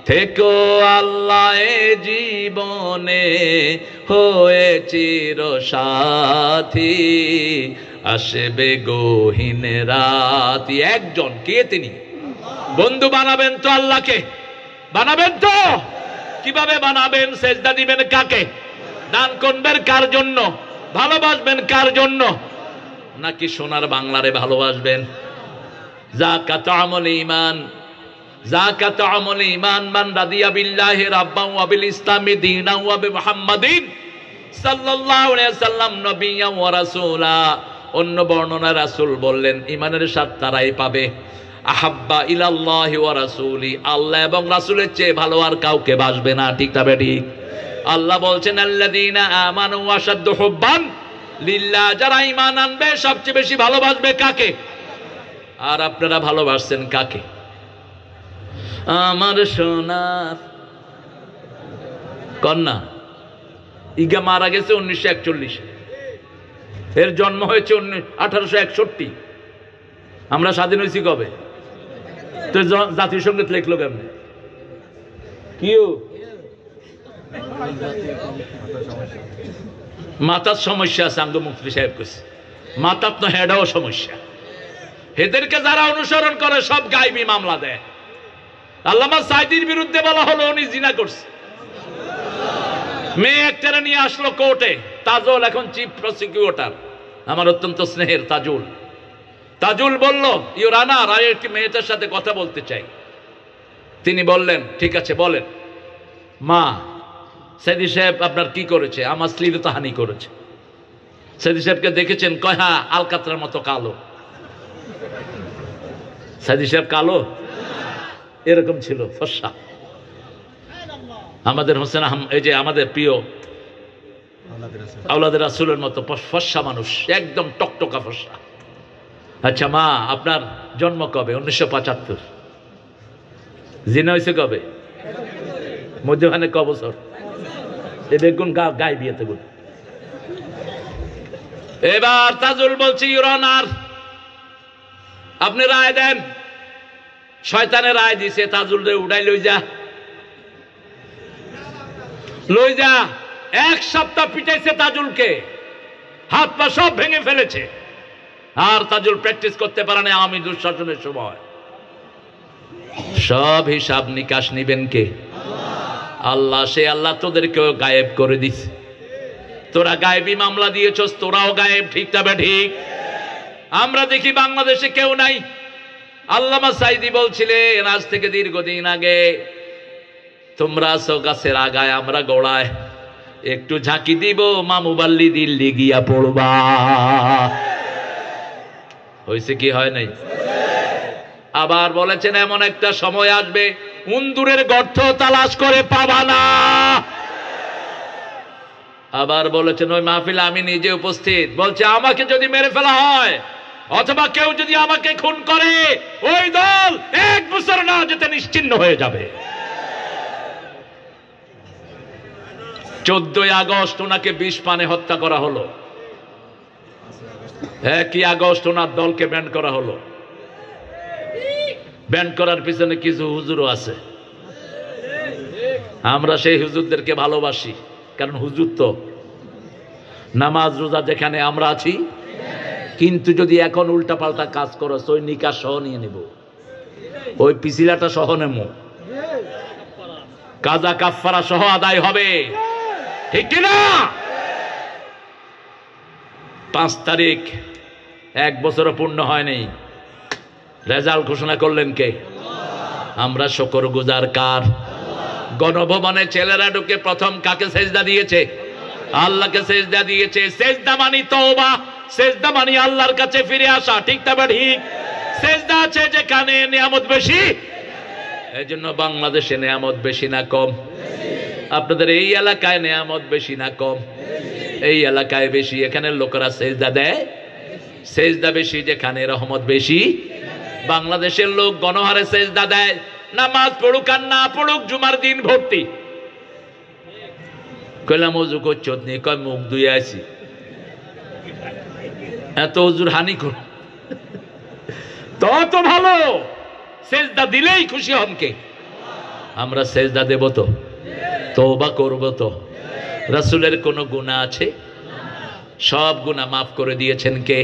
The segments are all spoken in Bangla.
থেকো আল্লাহ এ জীবনে হয়ে চির সাথী, আসবে গহীন রাতি। একজন কে তিনি? বন্ধু বানাবেন তো আল্লাহকে, বানাবেন তো? কিভাবে বানাবেন? সেজদা দিবেন কাকে? দান করবেন কার জন্য? ভালোবাসবেন কার জন্য? নাকি সোনার বাংলারে ভালোবাসবেন? যাকাত আমল ঈমান, যাকাত আমল ঈমান মান রাদিয়া বিল্লাহি রাব্বান ওয়া বিল ইসলামি দীনান ওয়া বি মুহাম্মাদিন সাল্লাল্লাহু আলাইহি ওয়াসাল্লাম নবিয়্যান ওয়া রাসূলা। অন্য বর্ণনা রাসূল বললেন ঈমানের স্বাদ তারাই পাবে আহাব্বা ইলাল্লাহি ওয়া রাসূলি, আল্লাহ এবং রাসূলের চেয়ে ভালো আর কাউকে বাসবে না। ঠিক তবে ঠিক। আল্লাহ বলছেন আল্লাযীনা আমানু আশাদ্দু হুব্বান লিল্লাহ, যারা ঈমান আনবে সবচেয়ে বেশি ভালোবাসবে কাকে? আর আপনারা ভালোবাসছেন কাকে? আমার সোনার কন্যা ইগা মারা গেছে 1941, এর জন্ম হয়েছে 1861। আমরা স্বাধীন হয়েছি কবে? তো জাতীয় সঙ্গীত লিখলো কেমনে? কিউ মাতার সমস্যা আছে, আঙ্গ মুফতি সাহেব কইছে মাতার তো হেডাও সমস্যা। এদেরকে যারা অনুসরণ করে সব গায়েবী মামলা দেয়। আল্লামা সাইদির বিরুদ্ধে বলা হলো উনি জিনা করছে, মেয়ে একটারে নিয়ে আসলো কোর্টে। তাজুল এখন চিফ প্রসিকিউটর, আমার অত্যন্ত স্নেহের তাজুল। তাজুল বলল ইওর অনার, আর একটি মেয়েটার সাথে কথা বলতে চাই। তিনি বললেন ঠিক আছে বলেন। মা, সাইদি সাহেব আপনার কি করেছে? আমার শ্লীলতাহানি করেছে। সাইদি সাহেবকে দেখেছেন? কয় হ্যাঁ, আলকাতরার মতো কালো। সাইদি সাহেব কালো? এরকম ছিল, ফর্সা। আমাদের হোসেন এই যে আমাদের প্রিয় আওলাদের রাসূলের মতো ফর্সা মানুষ, একদম টকটকা ফর্সা। আচ্ছা মা, আপনার জন্ম কবে? 1975। জিনা হয়েছে কবে? মধ্যখানে ক বছর? এ বেগুন গায়ে বিয়েতে গুণ। এবার তাজুল বলছি ইওর অনার, আপনি রায় দেন। শয়তানের রায় দিছে, তাজুল রে উড়াই লই যা, লই যা। এক সপ্তাহ পিটাইছে তাজুলকে, হাত পা সব ভেঙে ফেলেছে। আর তাজুল প্র্যাকটিস করতে পারে না আওয়ামী দুঃশাসনের সময়। সব হিসাব নিকাশ নিবেন কে? আল্লাহ। সে আল্লাহ তোদেরকেও গায়েব করে দিছে। তোরা গায়েবী মামলা দিয়েছস, তোরাও গায়েব। ঠিক তবে ঠিক। আমরা দেখি বাংলাদেশে কেউ নাই। আল্লামা সাইদি বলছিলেন আজ থেকে দীর্ঘদিন আগে, তোমরা আছো গাছের আগায়, আমরা গোড়ায়, একটু ঝাঁকি দিব, মামুবাল্লি দিল্লি গিয়া পড়বা। হয়েছে কি হয় নাই? আবার বলেছেন এমন একটা সময় আসবে উন্দুরের গর্ত তালাশ করে পাবা না। আবার বলেছেন ওই মাহফিলে আমি নিজে উপস্থিত, বলছে আমাকে যদি মেরে ফেলা হয় অথবা কেউ যদি আমাকে খুন করে, ওই দল 1 বছর না যেতে নিশ্চিহ্ন হয়ে যাবে। 14ই আগস্ট ওনাকে বিষ পানে হত্যা করা হলো। 1ই আগস্ট ওনার দলকে ব্যান্ড করা হলো। ব্যান্ড করার পিছনে কিছু হুজুরও আছে। আমরা সেই হুজুরদেরকে ভালোবাসি, কারণ হুজুর তো নামাজ রোজা যেখানে আমরা আছি। কিন্তু যদি এখন উল্টাপাল্টা কাজ করো, ওই নিকাশ সহ নিয়ে নিব, ওই পিছিলাটা সহ নেব, কাজা কাফফারা সহ আদায় হবে। ঠিক কিনা? 5 তারিখ 1 বছরও পূর্ণ হয়নি, রেজাল্ট ঘোষণা করলেন কে? আমরা শুকরগুজার কার? গণভবনে ছেলেরা ঢুকে প্রথম কাকে সেজদা দিয়েছে? আল্লাহকে সেজদা দিয়েছে। সেজদা মানি তওবা, সেজদা মানি আল্লাহর কাছে ফিরে আসা। ঠিক তবে ঠিক। সেজদা আছে যেখানে নিয়ামত বেশি, এই জন্য বাংলাদেশে নিয়ামত বেশি না কম? আপনাদের এই এলাকায় নিয়ামত বেশি না কম? এই এলাকায় বেশি। এখানে লোকেরা সেজদা দেয়, সেজদা বেশি যেখানে, রহমত বেশি। বাংলাদেশের লোক গণহারে সেজদা দেয়, নামাজ পড়ুক আর না পড়ুক জুমার দিন ভর্তি। কইলাম ওযু করছত নি? কয় মুখ ধুয়ে আছি। এত হুজুর হানি কর, তত ভালো। সেজদা দিলেই খুশি হন কে? আমরা সেজদা দেব তো, তওবা করব তো। রাসূলের কোনো গুনাহ আছে? সব গুনাহ মাফ করে দিয়েছেন কে?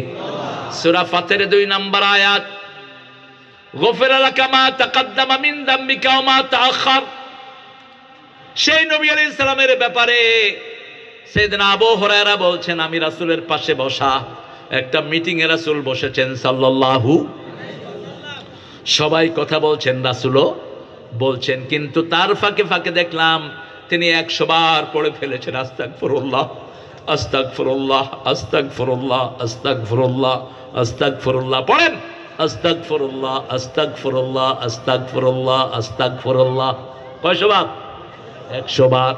সূরা ফাতিরের 2 নম্বর আয়াত, গফিরা লাকা মা তাকাদ্দামা মিন যামবিকা ওয়া মা তাআখার। সেই নবী আলাইহিস সালামের ব্যাপারে সাইয়েদনা আবু হুরায়রা বলছেন, আমি রাসূলের পাশে বসা, একটা মিটিং এ রাসূল বসেছেন সাল্লাল্লাহু, সবাই কথা বলছেন, রাসূলও বলছেন, কিন্তু তার ফাঁকে ফাঁকে দেখলাম তিনি 100 বার পড়ে ফেলেছেন আস্তাগফিরুল্লাহ, আস্তাগফিরুল্লাহ, আস্তাগফিরুল্লাহ, আস্তাগফিরুল্লাহ, আস্তাগফিরুল্লাহ। পড়েন, আস্তাগফিরুল্লাহ, আস্তাগফিরুল্লাহ, আস্তাগফিরুল্লাহ, আস্তাগফিরুল্লাহ। কয়শো বার? 100 বার।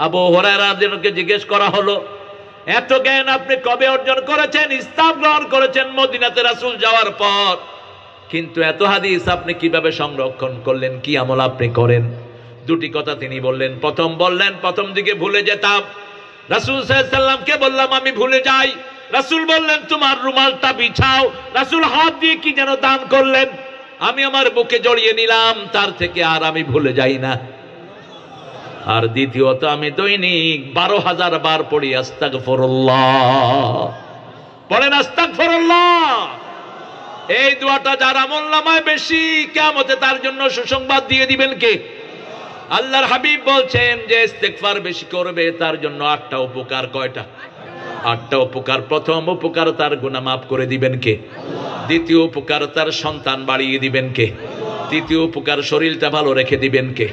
আবু হুরায়রা রাদিয়াল্লাহু জিজ্ঞেস করা হলো, এত জ্ঞান আপনি কবে অর্জন করেছেন? ইসলাম গ্রহণ করেছেন মদিনাতে রাসূল যাওয়ার পর, কিন্তু এত হাদিস আপনি কিভাবে সংরক্ষণ করলেন? কি আমল আপনি করেন? দুটি কথা তিনি বললেন। প্রথম বললেন, প্রথম দিকে ভুলে যেতাম, রাসূল সাল্লাল্লাহু আলাইহি সাল্লামকে বললাম আমি ভুলে যাই, রাসূল বললেন তোমার রুমালটা বিছাও, রাসূল হাত দিয়ে কি যেন দান করলেন, আমি আমার বুকে জড়িয়ে নিলাম, তার থেকে আর আমি ভুলে যাই না। আর দ্বিতীয়ত আমি দৈনিক 12,000 বার পড়ি আস্তাগফিরুল্লাহ। পড়েন আস্তাগফিরুল্লাহ। এই দোয়াটা যার আমলনামায় বেশি, কিয়ামতে তার জন্য সুসংবাদ দিয়ে দিবেন কে? আল্লাহর হাবিব বলছেন যে ইস্তেগফার বেশি করবে তার জন্য 8টা উপকার। কয়টা? 8টা উপকার। প্রথম উপকার, তার গুনাহ মাফ করে দিবেন কে? দ্বিতীয় উপকার, তার সন্তান বাড়িয়ে দিবেন কে? তৃতীয় উপকার, শরীরটা ভালো রেখে দিবেন কে?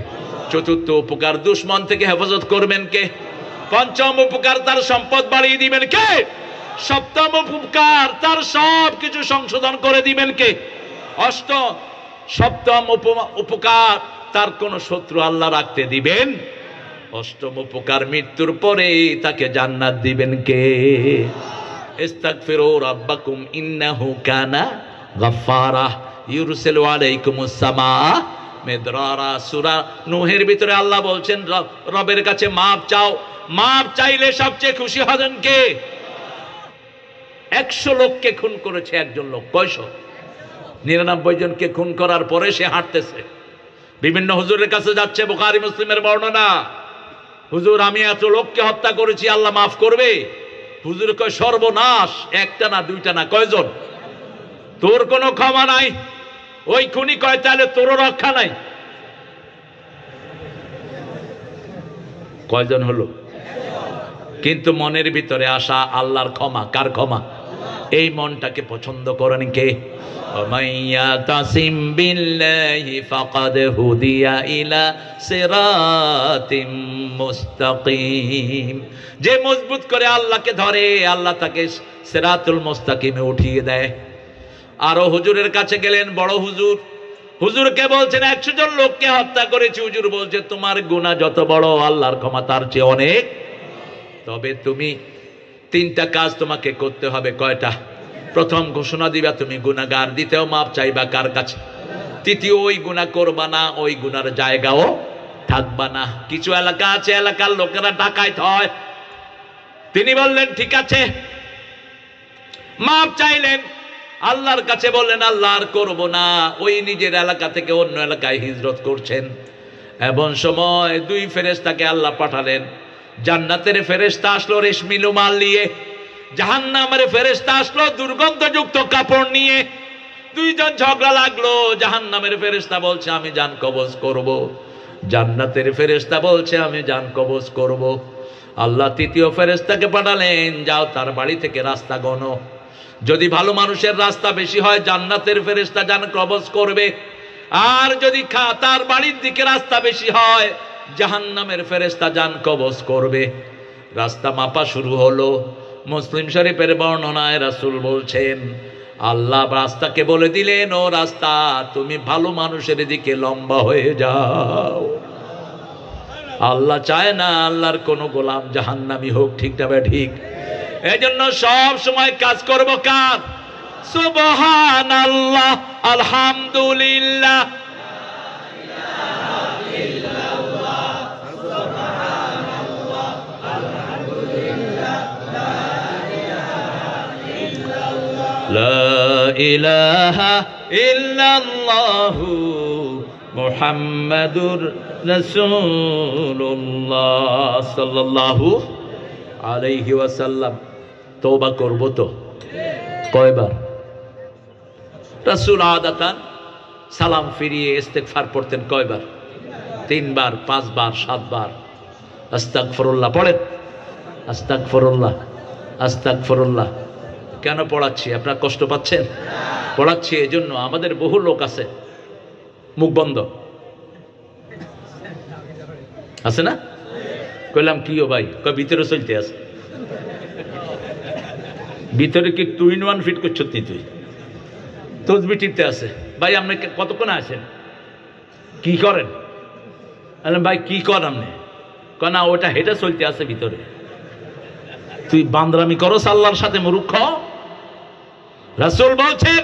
চতুর্থ উপকার, দুশমন থেকে হেফাজত করবেন কে? পঞ্চম উপকার, তার সম্পদ বাড়িয়ে দিবেন কে? সপ্তম উপকার, তার সব কিছু সংশোধন করে দিবেন কে? সপ্তম উপকার, তার কোন শত্রু আল্লাহ রাখতে দিবেন। অষ্টম উপকার, মৃত্যুর পরে তাকে জান্নাত দিবেন কে? ইস্তাগফিরু রাব্বাকুম ইন্নাহু কানা গাফফারা ইউরসিলু আলাইকুমুস সামাআ মিদরারা। সূরা নূহের ভিতরে আল্লাহ বলছেন রবের কাছে মাপ চাও, মাপ চাইলে সবচেয়ে খুশি হবেন কে? 100 লোককে খুন করেছে একজন লোক, 99 জনকে খুন করার পরে সে হাঁটতেছে, বিভিন্ন হুজুরের কাছে যাচ্ছে। বুখারী মুসলিমের বর্ণনা, হুজুর আমি এত লোককে হত্যা করেছি, আল্লাহ মাফ করবে? হুজুর কয় সর্বনাশ, একটা না দুইটা না, কয়জন? তোর কোনো ক্ষমা নাই। ওই খুনি কয় তাহলে তোরও রক্ষা নাই। কয়জন হলো? কিন্তু মনের ভিতরে আসা আল্লাহর ক্ষমা। কার ক্ষমা? এই মনটাকে পছন্দ করেন কে? মাইয়াতাসিম বিল্লাহি ফাকাদ হুদিয়া ইলা সিরাতিম মুস্তাকিম। যে মজবুত করে আল্লাহকে ধরে, আল্লাহ তাকে সিরাতুল মুস্তাকিমে উঠিয়ে দেয়। আরো হুজুরের কাছে গেলেন, বড় হুজুর, হুজুরকে বলছেন 100 জন লোককে হত্যা করেছি। হুজুর বলছে তোমার গুনাহ যত বড়, আল্লাহর ক্ষমা তার চেয়ে অনেক। তবে তুমি 3টা কাজ তোমাকে করতে হবে। কয়টা? প্রথম ঘোষণা দিবা তুমি গুনাহগার, দ্বিতীয় মাপ চাইবা কার কাছে, তৃতীয় ওই গুনাহ করবা না, ওই গুনার জায়গাও থাকবা না। কিছু এলাকা আছে, এলাকার লোকেরা ডাকাইত হয়। তিনি বললেন ঠিক আছে, মাপ চাইলেন, আল্লাহর কাছে বললেন আল্লাহ আর করব না। ওই নিজের এলাকা থেকে অন্য এলাকায় হিজরত করছেন। এমন সময় 2 ফেরেশতাকে আল্লাহ পাঠালেন। জান্নাতের ফেরেশতা আসলো রেশমি রুমাল নিয়ে, জাহান্নামের ফেরেশতা আসলো দুর্গন্ধযুক্ত কাপড় নিয়ে। 2 জন ঝগড়া লাগলো। জাহান্নামের ফেরেশতা বলছে আমি জান কবজ করব, জান্নাতের ফেরেশতা বলছে আমি জান কবজ করব। আল্লাহ 3য় ফেরেশতাকে পাঠালেন, যাও তার বাড়ি থেকে রাস্তা গণো, যদি ভালো মানুষের রাস্তা বেশি হয় জান্নাতের ফেরেশতা জান কবজ করবে, আর যদি তার বাড়ির দিকে রাস্তা বেশি হয় জাহান্নামের ফেরেশতা জান কবজ করবে। রাস্তা মাপা শুরু হলো। মুসলিম শরীফের বর্ণনায় রাসূল বলছেন আল্লাহ রাস্তাকে বলে দিলেন, ও রাস্তা তুমি ভালো মানুষের দিকে লম্বা হয়ে যাও। আল্লাহ চায় না আল্লাহর কোন গোলাম জাহান্নামী হোক, ঠিক না ঠিক? এজন্য সব সময় কাজ করব কার? সুবহানাল্লাহ, আলহামদুলিল্লাহ, লা ইলাহা ইল্লাল্লাহু মুহাম্মাদুর রাসূলুল্লাহ সাল্লাল্লাহু আলাইহি ওয়াসাল্লাম। তওবা করব তো কয়বার? রাসূল আদাতান সালাম ফিরিয়ে ইস্তেগফার পড়তেন কয়বার? 3 বার, 5 বার, 7 বার। আস্তাগফিরুল্লাহ পড়েন, আস্তাগফিরুল্লাহ, আস্তাগফিরুল্লাহ। কেন পড়াচ্ছি? আপনারা কষ্ট পাচ্ছেন? পড়াচ্ছি এজন্য, আমাদের বহু লোক আছে মুখ বন্ধ আছে না? কইলাম কি ও ভাই? কয় ভিতরে চলতে আছে। ভিতরে কি 2 in 1 ফিট করছ তুই? তসবিহ টিপতে আছে। ভাই আপনি কতক্ষণ আছেন? কি করেন? ভাই কি কর আপনি? না ওটা হেঁটে চলতে আছে ভিতরে। তুই বান্দরামি করো আল্লাহর সাথে মূর্খ। রাসূল বলছেন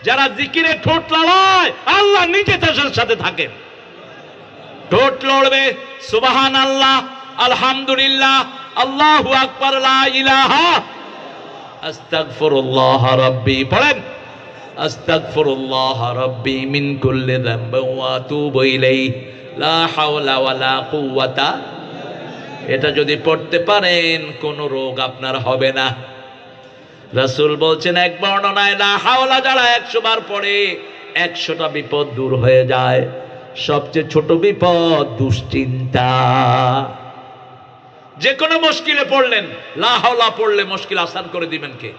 যারা জিকিরে ঠোঁট লড়ায় আল্লাহ নিজে তাদের সাথে থাকেন। ঠোঁট লড়বে সুবহানাল্লাহ, আলহামদুলিল্লাহ, আল্লাহু আকবার, লা ইলাহা, আস্তাগফিরুল্লাহ রাব্বি। পড়েন আস্তাগফিরুল্লাহ রাব্বি মিন কুল্লি যামবিন ওয়া আতুবু ইলাইহি লা হাওলা ওয়ালা কুওয়াতা। এটা যদি পড়তে পারেন কোন রোগ আপনার হবে না। রাসূল বলছেন এক বর্ণনায় লা হাওলা যারা 100 বার পড়ে 100টা বিপদ দূর হয়ে যায়। সবচেয়ে ছোট বিপদ দুশ্চিন্তা। যে কোনো মুশকিলে পড়লেন লা হাওলা পড়লে মুশকিল আসান করে দিবেন কে?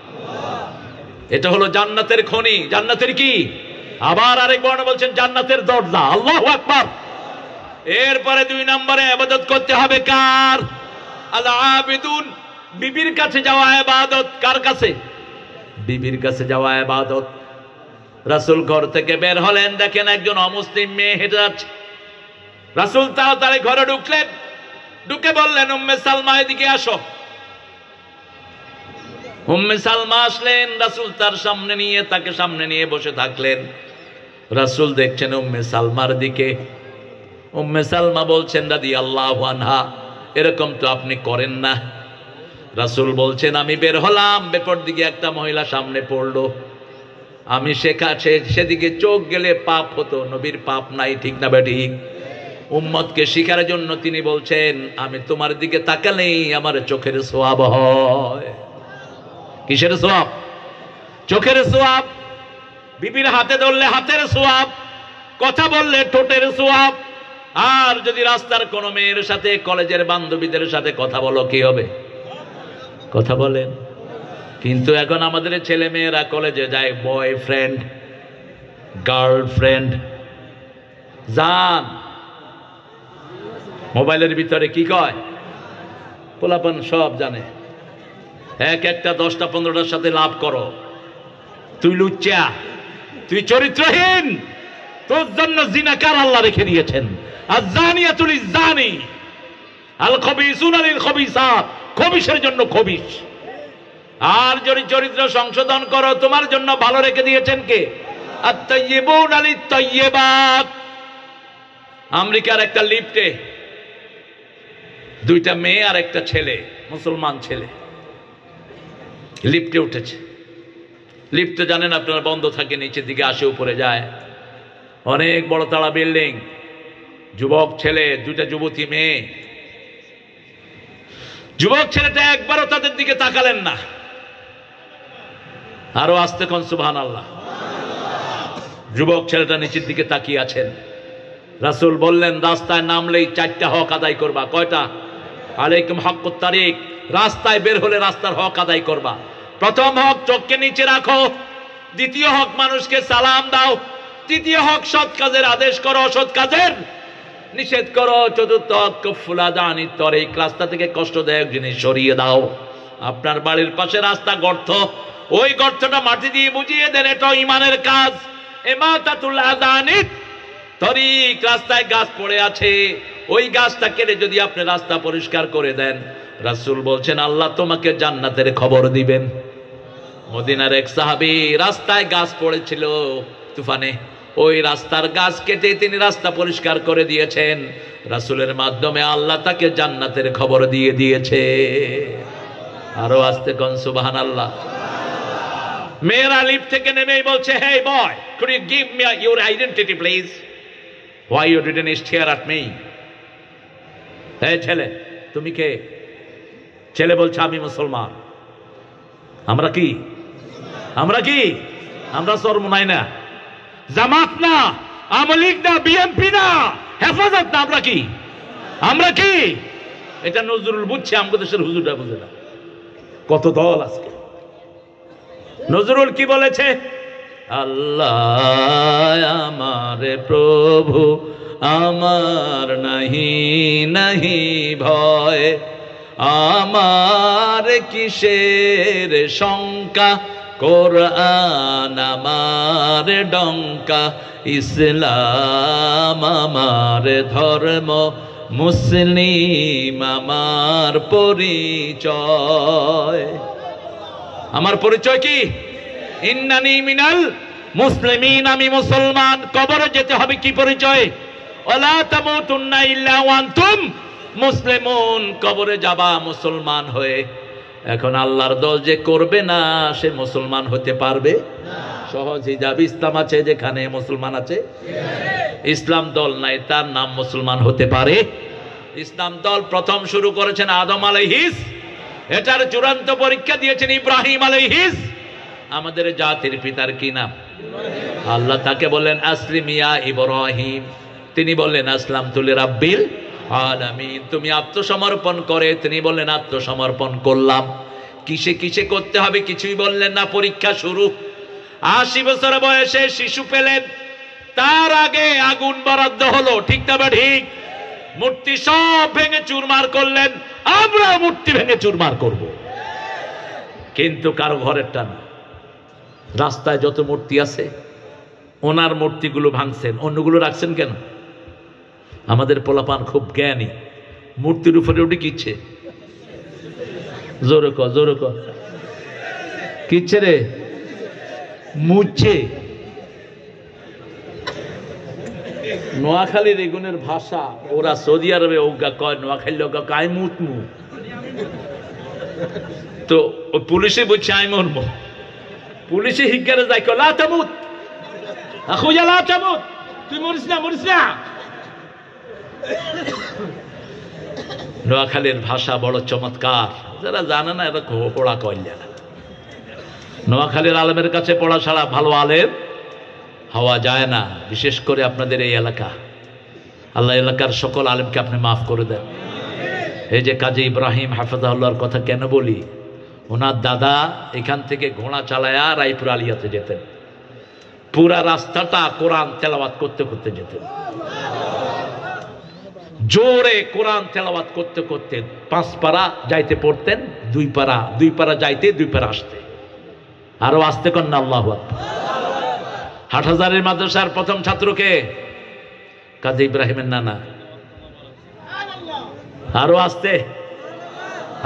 এটা হলো জান্নাতের খনি। জান্নাতের কি? আবার আরেক বর্ণনা বলছেন জান্নাতের দরজা। আল্লাহু আকবার। এরপরে 2 নম্বরে ইবাদত করতে হবে কার? আল আবিদুন। বিবির কাছে যাওয়া ইবাদত। কার কাছে? বিবির কাছে যাওয়া ইবাদত। রাসূল ঘর থেকে বের হলেন, দেখেন একজন অমুসলিম মেয়ে হেঁটে যাচ্ছে। রাসূল তাড়াতাড়ি ঘরে ঢুকলেন, ঢুকে বললেন উম্মে সালমা এদিকে আসো। উম্মে সালমা আসলেন, রাসূল তার সামনে নিয়ে তাকে সামনে নিয়ে বসে থাকলেন। রাসূল দেখছেন উম্মে সালমার দিকে। উম্মে সালমা বলছেন রাদিয়াল্লাহু আনহা এরকম তো আপনি করেন না। রাসূল বলছেন আমি বের হলাম, বেপর দিকে একটা মহিলা সামনে পড়লো, আমি সেদিকে চোখ গেলে পাপ হতো। নবীর পাপ নাই, ঠিক না বেঠিক? উম্মতকে শিখার জন্য তিনি বলছেন আমি তোমার দিকে তাকালেই আমার চোখের সোয়াব হয়। কিসের সোয়াব? চোখের সোয়াব। বিবির হাতে ধরলে হাতের সোয়াব, কথা বললে ঠোঁটের সোয়াব। আর যদি রাস্তার কোনো মেয়ের সাথে, কলেজের বান্ধবীদের সাথে কথা বলো কি হবে? কথা বলেন। কিন্তু এখন আমাদের ছেলে মেয়েরা কলেজে যায় বয়ফ্রেন্ড, গার্লফ্রেন্ড, জান, মোবাইলের ভিতরে কি কয় পোলাপান সব জানে। একটা 10টা 15টার সাথে লাভ করো। তুই লুচ্চা, তুই চরিত্রহীন, তোর জন্য জিনাকার আল্লাহ রেখে দিয়েছেন। আয-যানিয়াতুল লিয-যানি, আল-খবিসুনা লিল-খবিসাত, খবিসের জন্য খবিস। আর যদি চরিত্র সংশোধন করো তোমার জন্য ভালো রেখে দিয়েছেন কে? আত-তাইয়্যিবুনা লিত-তাইয়্যিবাত। আমেরিকার একটা লিফটে 2টা মেয়ে আর একটা ছেলে, মুসলমান ছেলে, লিফটে উঠেছে। লিফটে জানেন আপনারা বন্ধ থাকে, নিচের দিকে আসে উপরে যায়। অনেক বড় তালা বিল্ডিং, যুবক ছেলে, 2টা যুবতী মেয়ে। যুবক ছেলেটা একবারও তাদের দিকে তাকালেন না। আরো আস্তে কোন সুবহানাল্লাহ। যুবক ছেলেটা নিচের দিকে তাকিয়ে আছেন। রাসূল বললেন রাস্তায় নামলেই 4টা হক আদায় করবা। কয়টা? আলাইকুম হাক্কুত তারিক। রাস্তায় বের হলে রাস্তার হক আদায় করবা। প্রথম হক চোখকে নিচে রাখো। দ্বিতীয় হক মানুষকে সালাম দাও। তৃতীয় হক সৎ কাজের আদেশ করো, অসৎ কাজের নিষেধ করো। চতুর্থ হক কুফুল আযানিত তরিক, রাস্তা থেকে কষ্টদায়ক জিনিস সরিয়ে দাও। আপনার বাড়ির পাশে রাস্তা গর্ত, ওই গর্তটা মাটি দিয়ে বুঝিয়ে দেন, এটা ঈমানের কাজ। ইমাতাতুল আযানিত তরিক, রাস্তায় গাছ পড়ে আছে, ওই গাছটা কেটে যদি আপনি রাস্তা পরিষ্কার করে দেন, রাসূল বলছেন আল্লাহ তোমাকে জান্নাতের খবর দিবেন। মদিনার এক সাহাবী, রাস্তায় গাছ পড়েছিল তুফানে, ওই রাস্তার গাছ কেটে তিনি রাস্তা পরিষ্কার করে দিয়েছেন। রাসূলের মাধ্যমে আল্লাহ তাকে জান্নাতের খবর দিয়ে দিয়েছে। আরো আস্তে কোন সুবহানাল্লাহ। মেয়েরা লিফট থেকে নেমেই বলছে hey boy, could you give me your identity please? Why you didn't stare at me? এই ছেলে, তুমি কে? ছেলে বলছে আমি মুসলমান। আমরা কি? আমরা কি? আমরা চরমোনাই না, জামাত না, আওয়ামী লীগ না, বিএনপি না, হেফাজত না, আমরা কি? আমরা কি? এটা নজরুল বুঝছে, আমাদের দেশের হুজুরটা বুঝে না। কত দল আজকে। নজরুল কি বলেছে? আল্লাহ আমার প্রভু, আমার নাহি নাহি ভয়, আমার কিসের শঙ্কা, কোরআন আমার ডঙ্কা, ইসলাম আমার ধর্ম, মুসলিম আমার পরিচয়। আমার পরিচয় কি? ইন্নানি মিনাল মুসলিমিন, আমি মুসলমান। কবরে যেতে হবে কি পরিচয়? ওয়ালা তামুতুন্না ইল্লা ওয়া আনতুম মুসলিমুন, কবরে যাবা মুসলমান হয়ে। এখন আল্লাহর দল যে করবে না, সে মুসলমান হতে পারবে না। সহজ হিজাব ইসলাম আছে, যেখানে মুসলমান আছে। ইসলাম দল নাই, তার নাম মুসলমান হতে পারে। ইসলাম দল প্রথম শুরু করেছেন আদম আলাইহিস, এটার চূড়ান্ত পরীক্ষা দিয়েছেন ইব্রাহিম আলাইহিস। আমাদের জাতির পিতার কি নাম? আল্লাহ তাকে বললেন আসলিম ইয়া ইব্রাহিম, তিনি বললেন আসলামতু লিরাব্বিল আলামিন, তুমি আত্মসমর্পণ করে। তিনি বললেন আত্মসমর্পণ করলাম। কিসে কিসে করতে হবে কিছুই বললেন না। পরীক্ষা শুরু। 80 বছর বয়সে শিশু পেলেন, তার আগে আগুন বরাদ্দ হলো, ঠিক না ঠিক? মূর্তি সব ভেঙে চুরমার করলেন, আমরা মূর্তি ভেঙে চুরমার করব। কিন্তু কারো ঘরেরটা না। রাস্তায় যত মূর্তি আছে, ওনার মূর্তিগুলো ভাঙছেন, অন্যগুলো রাখছেন কেন? আমাদের পোলাপান খুব জ্ঞানী, মূর্তির উপরে উঠে কিচ্ছে। জোরে ক, জোরে ক, কিচ্ছে রে? মুচ্ছে। নোয়াখালীর এগুনের ভাষা, ওরা সৌদি আরবে ওগা কয়, নোয়াখালী ওগা কায় মুতমু। তো পুলিশে বলছে আই মরমু, পুলিশে হিজ্ঞারে যাই কয় লা তামুত আখুয়া লা তামুত, তুই মরিস না, মরিস না। নোয়াখালীর ভাষা বড় চমৎকার, যারা জানে না এরা পড়া কইলা। নোয়াখালীর আলেমের কাছে পড়া ছাড়া ভালো আলেম হওয়া যায় না, বিশেষ করে আপনাদের এই এলাকা। আল্লাহ এলাকার সকল আলেমকে আপনি মাফ করে দেন। এই যে কাজী ইব্রাহিম হাফেজাহুল্লাহর কথা কেন বলি, ওনার দাদা এখান থেকে ঘোড়া চালায়া রায়পুর আলিয়াতে যেতেন, পুরা রাস্তাটা কোরআন তেলাওয়াত করতে করতে যেতেন। জোরে কোরআন তেলাওয়াত করতে করতে 5 পারা যাইতে পড়তেন, 2 পারা যাইতে 2 পারা আসতে। আরো আসতে কন্যা আল্লাহু আকবার। হাটহাজারের মাদ্রাসার প্রথম ছাত্রকে কাজী ইব্রাহিমের নানা। আরো আসতে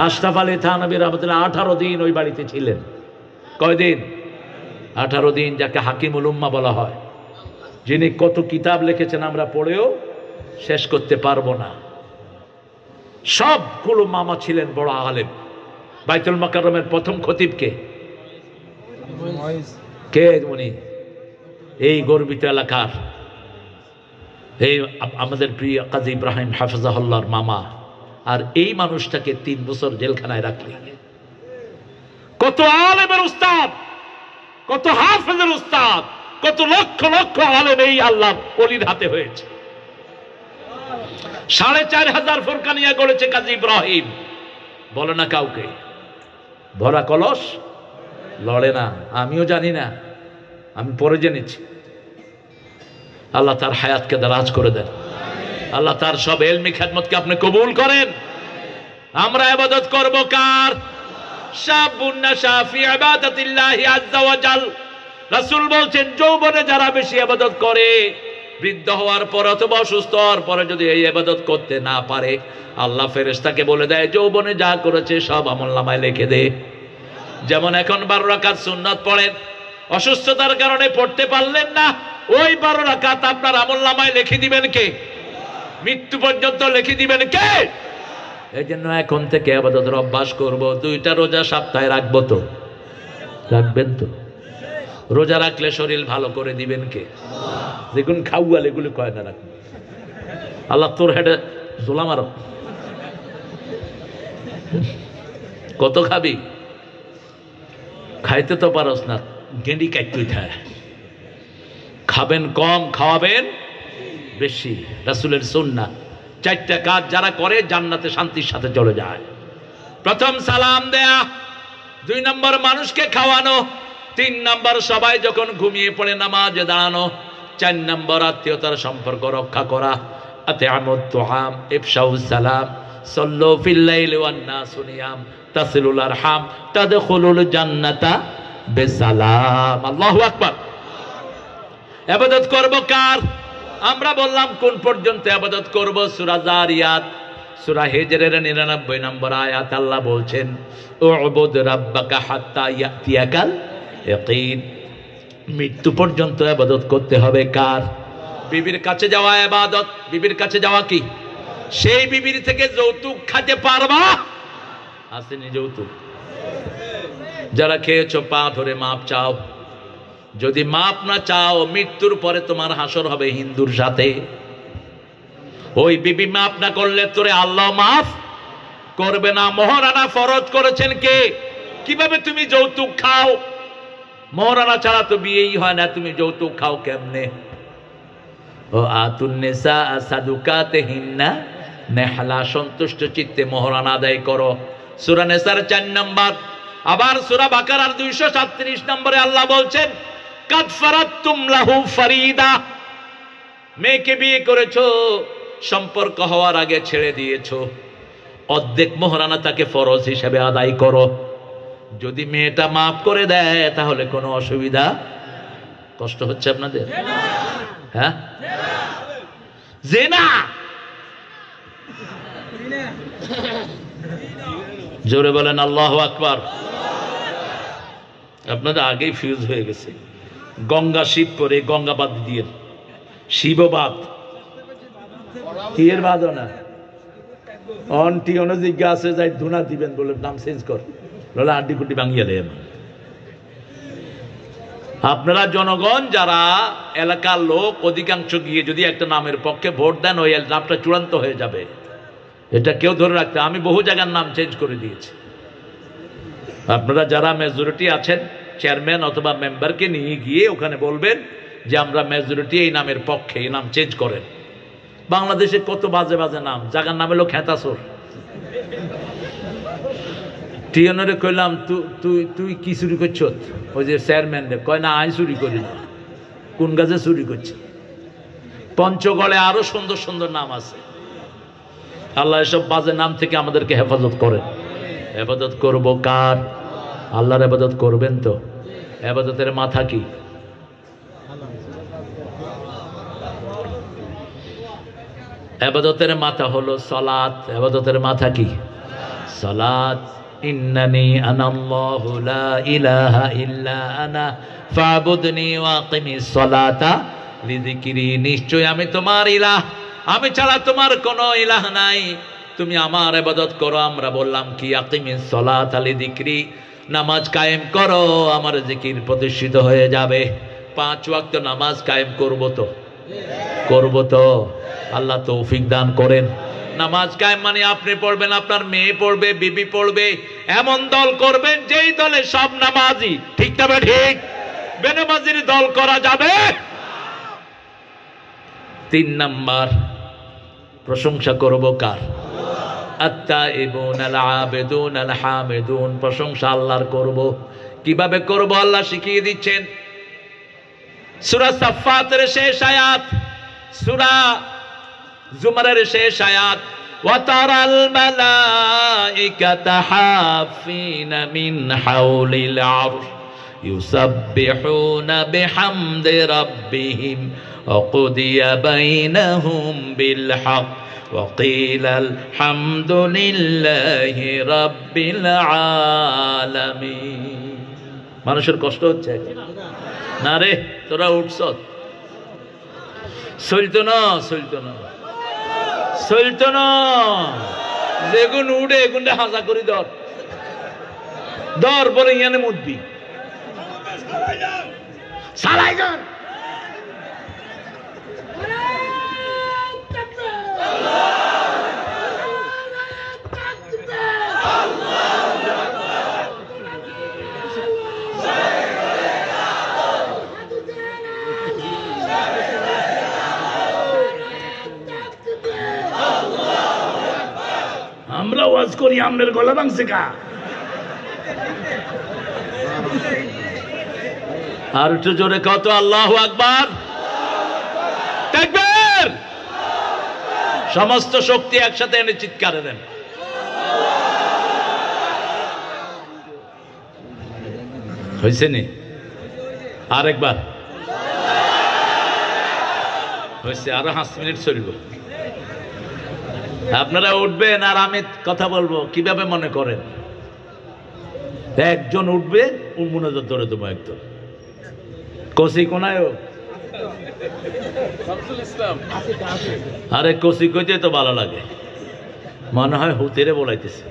আশরাফ আলী থানভী রাহমাতুল্লাহ 18 দিন ওই বাড়িতে ছিলেন। কয়দিন? 18 দিন, যাকে হাকিমুল উম্মাহ বলা হয়, যিনি কত কিতাব লিখেছেন আমরা পড়েও শেষ করতে পারবো না। সবগুলো মামা ছিলেন বড় আলেম। বাইতুল মুকাররমের প্রথম খতিব কে? কে উনি? এই গর্বিত এলাকার এই আমাদের প্রিয় কাজী ইব্রাহিম হাফেজাহুল্লাহর মামা। আর এই মানুষটাকে 3 বছর জেলখানায় রাখলি। কত আলেমের উস্তাদ, কত হাফেজের উস্তাদ, কত লক্ষ লক্ষ আলেম এই আল্লাহ ওলির হাতে হয়েছে। 4500 ফুরকানিয়া গড়েছে কাজী ইব্রাহিম। বলে না কাউকে, ভরা কলস লড়ে না। আমিও জানি না, আমি পরে জেনেছি। আল্লাহ তার হায়াতকে দারাজ করে দেন। আল্লাহ তার সব ইলমি খেদমতকে আপনি কবুল করেন। আমরা ইবাদত করব কার? শাবুন নাশা ফি ইবাদাতিল্লাহি আযজা ওয়া জাল। রাসূল বলছেন, যৌবনে যারা বেশি ইবাদত করে, বৃদ্ধ হওয়ার পর অথবা অসুস্থ হওয়ার পরে যদি এই ইবাদত করতে না পারে, আল্লাহ ফেরেশতাকে বলে দেয় যৌবনে যা করেছে সব আমলনামায় লিখে দে। যেমন এখন 12 রাকাত সুন্নাত পড়েন, অসুস্থতার কারণে পড়তে পারলেন না, ওই 12 রাকাত আপনার আমলনামায় লিখে দিবেন কে? মৃত্যু পর্যন্ত লিখে দিবেন কে? এই জন্য এখন থেকে ইবাদতের অভ্যাস করব। 2টা রোজা সপ্তাহে রাখবো তো? রাখবেন তো? রোজা রাখলে শরীর ভালো করে দিবেন কে? দেখুন খাওয়াল এগুলো কয় না রাখবেন। আল্লাহ তোর হেডে জোলা মারো। কত খাবি? খাইতে তো পারস না, গেঁড়ি কাটতে থাকে। খাবেন কম, খাওয়াবেন বেশি, রাসূলের সুন্নাহ। 4টা কাজ যারা করে জান্নাতে শান্তির সাথে চলে যায়। প্রথম সালাম দেয়া, 2 নম্বর মানুষকে খাওয়ানো, 3 নম্বর সবাই যখন ঘুমিয়ে পড়ে নামাজে দাঁড়ানো, 4 নম্বর আত্মীয়তার সম্পর্ক রক্ষা করা। আতিআমুত তুআম, ইফশাউস সালাম, সাল্লু ফিল লাইলি ওয়ান নাসু নিয়াম, তাসিলুল আরহাম, তাদখুলুল জান্নাতা বিসালাম। আল্লাহু আকবার। ইবাদত করব কার? আমরা বললাম কোন পর্যন্ত ইবাদত করব? সূরা জারিয়াত, সূরা হিজরের 99 নম্বর আয়াত আল্লাহ বলছেন, উবুদ রাব্বাকা হাত্তা ইয়াতিয়াকাল ইয়াকিন। মৃত্যু পর্যন্ত ইবাদত করতে হবে কার? বিবির কাছে যাওয়া ইবাদত। বিবির কাছে যাওয়া কি? সেই বিবির থেকে যৌতুক খেতে পারবা? আসেনি যৌতুক? যারা খেয়েছো পা ধরে মাপ চাও। যদি মাপ না চাও, মৃত্যুর পরে তোমার হাসর হবে হিন্দুর সাথে। ওই বিবি মাপ না করলে তোরে আল্লাহ মাফ করবে না। মহারানা ফরজ করেছেন কে? কিভাবে তুমি যৌতুক খাও? মহারানা ছাড়া তো বিয়েই হয় না, তুমি যৌতুক খাও কেমনে? ও আতুন নিসা সাদুকাতিহিন্না নেহলা, সন্তুষ্ট চিত্তে মহারানা আদায় করো। সূরা নিসার 4 নম্বর। আবার সূরা বাকারার 237 নম্বরে আল্লাহ বলছেন, কাদ ফারাতুম লাহু ফারিদা। মেয়েকে বিয়ে করেছো, সম্পর্ক হওয়ার আগে ছেড়ে দিয়েছো, অর্ধেক মহারানা তাকে ফরজ হিসেবে আদায় করো। যদি মেয়েটা মাফ করে দেয় তাহলে কোনো অসুবিধা। কষ্ট হচ্ছে আপনাদের? হ্যাঁ, জিনা। জোরে বলেন আল্লাহু আকবার। আপনাদের আগেই ফিউজ হয়ে গেছে। গঙ্গা শিব করে গঙ্গাবাদ দিয়ে শিববাদ কি এর বাদ না অনটি অনজিজ্ঞা আছে, যাই ধুনা দিবেন বলে নাম চেঞ্জ কর, বলে আড্ডি কুটি ভাঙিয়ে দেয়। আপনারা জনগণ যারা এলাকার লোক অধিকাংশ গিয়ে যদি একটা নামের পক্ষে ভোট দেন, ওই নামটা চূড়ান্ত হয়ে যাবে। এটা কেউ ধরে রাখতে, আমি বহু জায়গার নাম চেঞ্জ করে দিয়েছি। আপনারা যারা মেজরিটি আছেন, চেয়ারম্যান অথবা মেম্বারকে নিয়ে গিয়ে ওখানে বলবেন যে আমরা মেজরিটি এই নামের পক্ষে, এই নাম চেঞ্জ করেন। বাংলাদেশে কত বাজে বাজে নাম, জায়গার নাম হলো খেতাসর। টিয়নরে কইলাম তুই কি চুরি করছ? ওই যে চেয়ারম্যান রে কয় না, আই চুরি করি না। কোন গাছে চুরি করছে? পঞ্চগড়ে আরো সুন্দর সুন্দর নাম আছে। আল্লাহ এসব বাজে নাম থেকে আমাদেরকে হেফাজত করেন। ইবাদত করব কার? আল্লাহর ইবাদত করবেন তো। ইবাদতের মাথা কি? ইবাদতের মাথা হলো সালাত। ইবাদতের মাথা কি? সালাত। ইন্নানি আনাল্লাহু লা ইলাহা ইল্লা আনা ফাবুদনি ওয়াকিমিস সালাতা লিযিকরি। নিশ্চয় আমি তোমার ইলাহ, আমি ছাড়া তোমার কোনো ইলাহ নাই, তুমি আমার ইবাদত করো। আমরা বললাম কি? আকিমিস সালাতা লিযিকরি, নামাজ কায়েম করো, আমার জিকির প্রতিষ্ঠিত হয়ে যাবে। 5 ওয়াক্ত নামাজ কায়েম করব তো? করব তো? আল্লাহ তৌফিক দান করেন। নামাজ কায়েম মানে আপনি পড়বেন, আপনার মেয়ে পড়বে, বিবি পড়বে, এমন দল করবেন যেই দলে সব নামাজি। ঠিক না ঠিক? বেনামাজির দল করা যাবে? 3 নাম্বার, প্রশংসা করব কার? আত্তাইবুন আল আবিদুন আল হামিদুন। প্রশংসা আল্লাহর করব। কিভাবে করব আল্লাহ শিখিয়ে দিচ্ছেন। সূরা সাফফাতের শেষ আয়াত, সূরা জুমারের শেষ আয়াত, ওয়া তারাল মালাইকাতা হাফিনা মিন হাওলিল আরশ ইউসাব্বিহুনা বিহামদি রাব্বিহিম ওয়া কুদিয়া বাইনাহুম বিল হক ওয়া কিলাল হামদুলিল্লাহি রাব্বিল আলামিন। মানুষের কষ্ট হচ্ছে না রে? তোরা উঠছ? চলতো না, চলতো না, চলতো না। যেগুন উঠে এগুনটা হাজা করি ধর ধর, পরে ইয়ানে মুদবি সালাই যান। আমরা ওয়াজ করি, আমনের গলা ভাঙছে কা? আর একটু জোরে কত আল্লাহু আকবার, তাকবীর। সমস্ত শক্তি একসাথে এনে চিৎকারে দেন। হয়েছে নি? আরেকবার হয়েছে, আরো 5 মিনিট চলব। আপনারা উঠবেন আর আমি কথা বলবো, কিভাবে মনে করেন? একজন উঠবে, মুনাজাত ধরে দেবো একদম। কসি কোনায়, আরে কসি কইতে তো ভালো লাগে, মনে হয় হুতেরে বলাইতেছে।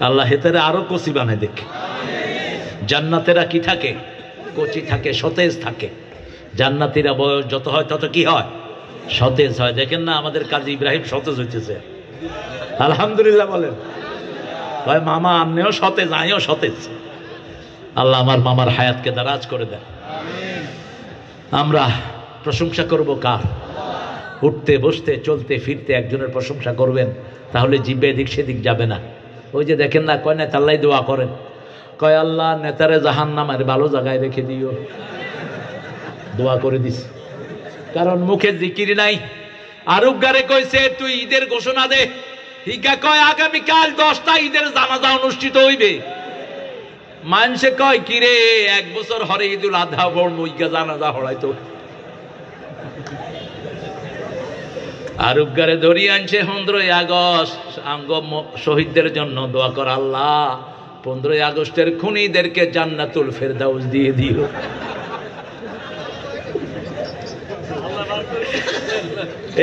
আল্লাহ হেতারে আরো কচি বানায় দেখে। জান্নাতেরা কি থাকে? কচি থাকে, সতেজ থাকে। জান্নাতীরা বয়স যত হয় তত কি হয়? সতেজ হয়। দেখেন না আমাদের কাজী ইব্রাহিম সতেজ হইতেছে, আলহামদুলিল্লাহ বলেন। ভাই মামা আপনিও সতেজ, আমিও সতেজ। আল্লাহ আমার মামার হায়াতকে দারাজ করে দেন। আমরা প্রশংসা করব কার? উঠতে বসতে চলতে ফিরতে একজনের প্রশংসা করবেন, তাহলে জিব্বে এদিক সেদিক যাবে না। ওই যে দেখেন না, কয় নেতা আল্লাহ দোয়া করেন, কয় আল্লাহ নেতারে জাহান্নামের ভালো জায়গায় রেখে দিও, দোয়া করে দিস। কারণ মুখে জিকির নাই। আরুক গারে কইছে তুই ঈদের ঘোষণা দে, হিকা কয় আগামীকাল 10টা ঈদের জানাজা অনুষ্ঠিত হইবে। মানুষে কয় কিরে 1 বছর হরে ঈদুল আধা বড় মুইগা জানাজা হড়াইতো। আরুগারে ধরিয়ে আনছে 15ই আগস্ট, আঙ্গ শহীদদের জন্য দোয়া কর আল্লাহ 15ই আগস্টের খুনিদেরকে জান্নাতুল ফেরদাউস দিয়ে দিও।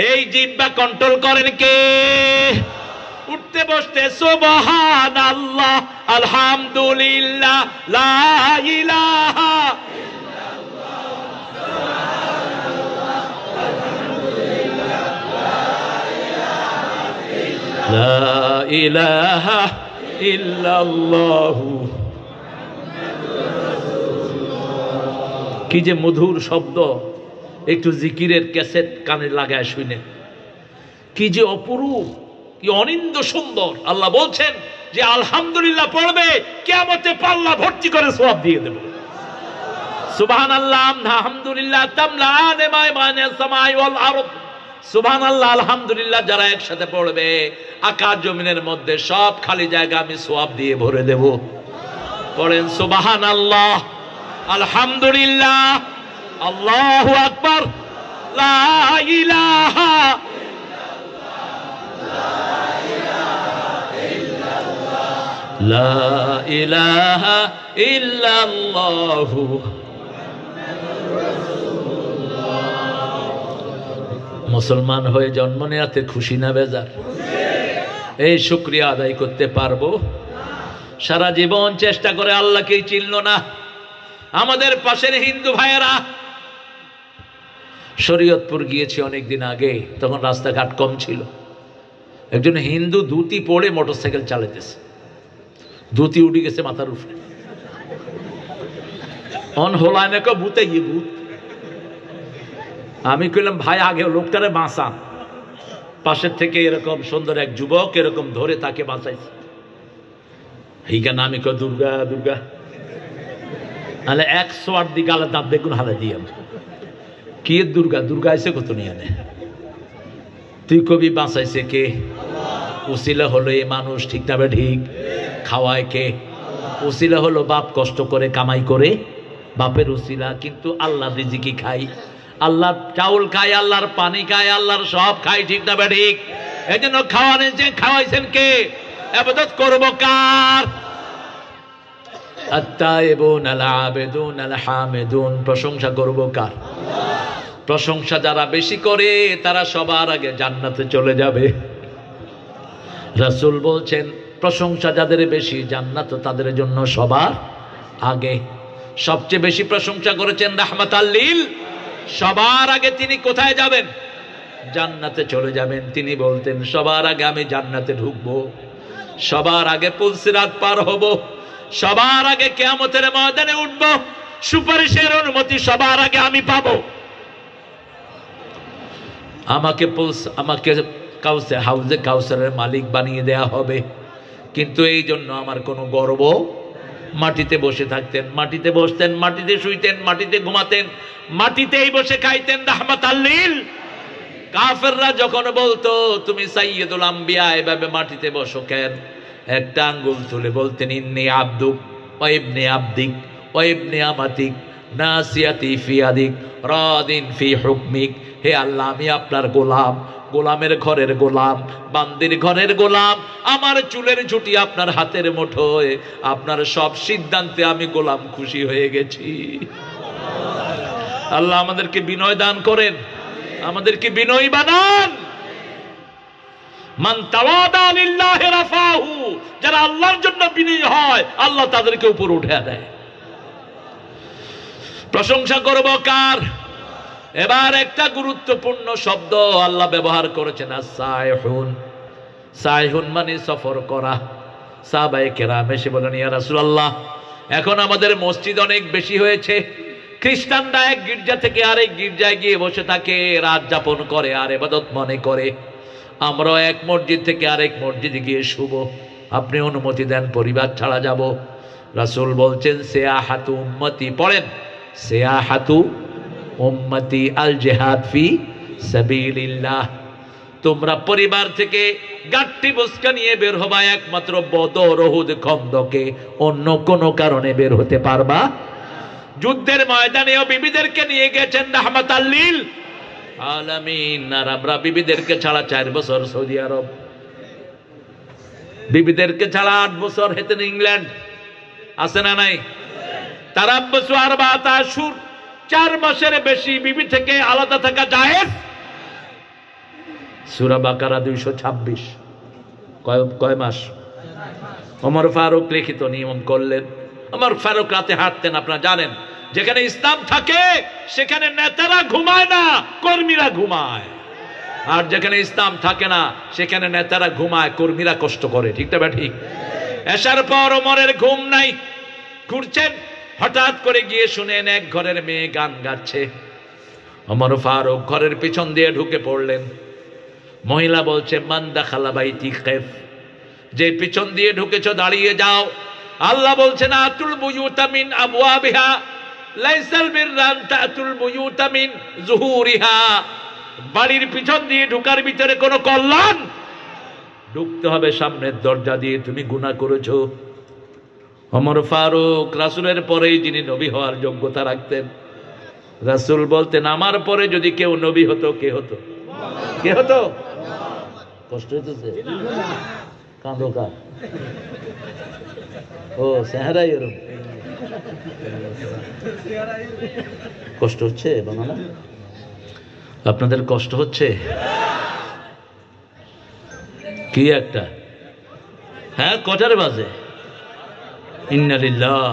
এই জিহ্বা কন্ট্রোল করেন কে? উঠতে বসতে সুবহানাল্লাহ, আলহামদুলিল্লাহ, লা ইলাহা লা ইলাহা ইল্লাল্লাহু। কি যে মধুর শব্দ, একটু জিকিরের ক্যাসেট কানে লাগায় শুনে, কি যে অপরূপ, কি অনিন্দ সুন্দর। আল্লাহ বলছেন যে আলহামদুলিল্লাহ পড়বে, কিয়ামতে পাল্লা ভর্তি করে সওয়াব দিয়ে দেব। সুবহানাল্লাহ, আলহামদুলিল্লাহ তামলাআনে মা বাইনাস সামাই ওয়াল আরদ। সুবহানাল্লাহ, আলহামদুলিল্লাহ যারা একসাথে পড়বে, আকাশ জমিনের মধ্যে সব খালি জায়গা আমি সওয়াব দিয়ে ভরে দেব। পড়েন সুবহানাল্লাহ, আলহামদুলিল্লাহ, আল্লাহু আকবার, লা ইলাহা লা ইলাহা ইল্লাল্লাহু। মুসলমান হয়ে জন্ম নেওয়াতে খুশি না বেজার? এই শুকরিয়া আদায় করতে পারবো? সারা জীবন চেষ্টা করে আল্লাহকেই চিনল না। আমাদের পাশের হিন্দু ভাইয়েরা, শরীয়তপুর গিয়েছে অনেকদিন আগে, তখন রাস্তাঘাট কম ছিল। একজন হিন্দু ধুতি পরে মোটরসাইকেল চালাতেছে, ধুতি উঠে গেছে মাথার উপরে। অন হোলায় না ভূতে গিয়ে ভূত। আমি কইলাম ভাই আগে লোকটারে বাঁচান। পাশের থেকে এরকম সুন্দর এক যুবক এরকম ধরে তাকে বাঁচাইছে। হিগা নামি কয় দুর্গা দুর্গা, নাহলে 108 দি গালে দাঁত বেগুন হালে দিয়ে কি দুর্গা দুর্গা আইসে কত নিয়ে নে। তুই কবি বাঁচাইছে কে? উসিলা হলো এই মানুষ, ঠিক না? ঠিক। খাওয়ায় কে? উসিলা হলো বাপ কষ্ট করে কামাই করে, বাপের উসিলা। কিন্তু আল্লাহ রিজিকি খাই, আল্লাহর চাউল খাই, আল্লাহর পানি খাই, আল্লাহর সব খাই, ঠিক না? ঠিক। এই জন্য খাওয়ানোর খাওয়াইছেন কে? ইবাদত করব কার? আত-তাইবুন আল-আবিদুন আল-হামিদুন। প্রশংসা করব কার? প্রশংসা যারা বেশি করে তারা সবার আগে জান্নাতে চলে যাবে। রাসূল বলছেন প্রশংসা যাদের বেশি, জান্নাত তাদের জন্য সবার আগে। সবচেয়ে বেশি প্রশংসা করেছেন রাহমাতাল লিল। সবার আগে তিনি কোথায় যাবেন? জান্নাতে চলে যাবেন। তিনি বলতেন সবার আগে আমি জান্নাতে ঢুকবো, সবার আগে পুলসিরাত পার হব, সবার আগে কিয়ামতের ময়দানে উঠব, সুপারিশের অনুমতি সবার আগে আমি পাবো। আমাকে হাউজে কাউসারের মালিক বানিয়ে দেয়া হবে। কিন্তু এই জন্য আমার কোনো গর্ব, মাটিতে বসে থাকতেন, মাটিতে বসতেন, মাটিতে শুইতেন, মাটিতে ঘুমাতেন, মাটিতেই বসে খাইতেন রাহমাতাল লিল। কাফেররা যখন বলতো তুমি সাইয়্যিদুল আম্বিয়া, এভাবে মাটিতে বসো কেন, একটা আঙ্গুল তুলে বলতেন ইন্নী আব্দুক ওয়া ইবনে আব্দিক ওয়া ইবনে আমাতিক নাসিয়াতি ফি ইয়াদিক রাদিন ফি হুকমিক। হে আল্লাহ, আমি আপনার গোলাম, গোলামের ঘরের গোলাম, বান্দির ঘরের গোলাম, আমার চুলের ঝুঁটি আপনার হাতের মুঠোয়, আপনার সব সিদ্ধান্তে আমি গোলাম, খুশি হয়ে গেছি। আল্লাহ আমাদেরকে বিনয় দান করেন, আমাদেরকে বিনয়ী বানান। মান তাওয়াদা লিল্লাহি রাফাহু, যারা আল্লাহর জন্য বিনয়ী হয় আল্লাহ তাদেরকে উপরে উঠে দেয়। প্রশংসা করব কার? এবার একটা গুরুত্বপূর্ণ শব্দ আল্লাহ ব্যবহার করেছেন, as-সাইহুন। সাইহুন মানে সফর করা। সাহাবায়ে কেরাম এসে বলেন, ইয়া রাসূলুল্লাহ, এখন আমাদের মসজিদ অনেক বেশি হয়েছে, খ্রিস্টানরা এক গির্জা থেকে আরেক গির্জায় গিয়ে বসে থাকে, রাত যাপন করে আর ইবাদত মনে করে, আমরা এক মসজিদ থেকে আরেক মসজিদে গিয়ে শুব, আপনি অনুমতি দেন, পরিবার ছাড়া যাব। রাসূল বলছেন, সিয়াহাতু উম্মতি, পড়েন, সিয়াহাতু উম্মতি আল জিহাদ ফি সাবিলিল্লাহ। তোমরা পরিবার থেকে গাট্টি বস্কা নিয়ে বের হবা একমাত্র বদর, উহুদ, খন্দকে, অন্য কোনো কারণে বের হতে পারবা। যুদ্ধের ময়দানেও বিবিদেরকে নিয়ে গেছেন রাহমাতাল লিল আলামিন। আর আমরা বিবিদেরকে ছাড়া 4 বছর সৌদি আরব, বিবিদেরকে ছাড়া 8 বছর হেতেন ইংল্যান্ড, আছে না নাই? তারাব্বুসু আরবাআত আশহুর, 4 মাসের বেশি বিবি থেকে আলাদা থাকা জায়েজ। সূরা বাকারা 226। কয় মাস? ওমর ফারুক লিখিত নিয়ম করলেন। ওমর ফারুক রাতে হাঁটতেন, আপনারা জানেন, যেখানে ইসলাম থাকে সেখানে নেতারা ঘুমায় না, কর্মীরা ঘুমায়, আর যেখানে ইসলাম থাকে না সেখানে নেতারা ঘুমায়, কর্মীরা কষ্ট করে। ঠিকটা বা ঠিক? এসার পর ওমরের ঘুম নাই, ঘুরছেন, হঠাৎ করে গিয়ে শুনেন এক ঘরের মেয়ে গান গাচ্ছে। ওমর ফারুক ঘরের পিছন দিয়ে ঢুকে পড়লেন। মহিলা বলছে, মান দাখালা বাইতি খাইফ, যে পিছন দিয়ে ঢুকেছো দাঁড়িয়ে যাও। আল্লাহ বলছেন, আতুল বুয়ুতা মিন আবওয়াবিহা লাইসাল বিররান তাতুল বুয়ুতা মিন যুহুরিহা। বাড়ির পিছন দিয়ে ঢোকার ভিতরে কোনো কল্যাণ, ঢুকতে হবে সামনের দরজা দিয়ে। তুমি গুনাহ করেছো। ওমর ফারুক রাসূলের পরেই যিনি নবী হওয়ার যোগ্যতা রাখতেন। রাসূল বলতেন, আমার পরে যদি কেউ নবী হতো, কে হতো? কে হতো? কষ্ট হইতেছে? কাঁদো কা? ও চেহারাই এরকম, কষ্ট হচ্ছে বানানো? আপনাদের কষ্ট হচ্ছে? কি একটা, হ্যাঁ, কটার বাজে? ইন্না লিল্লাহ।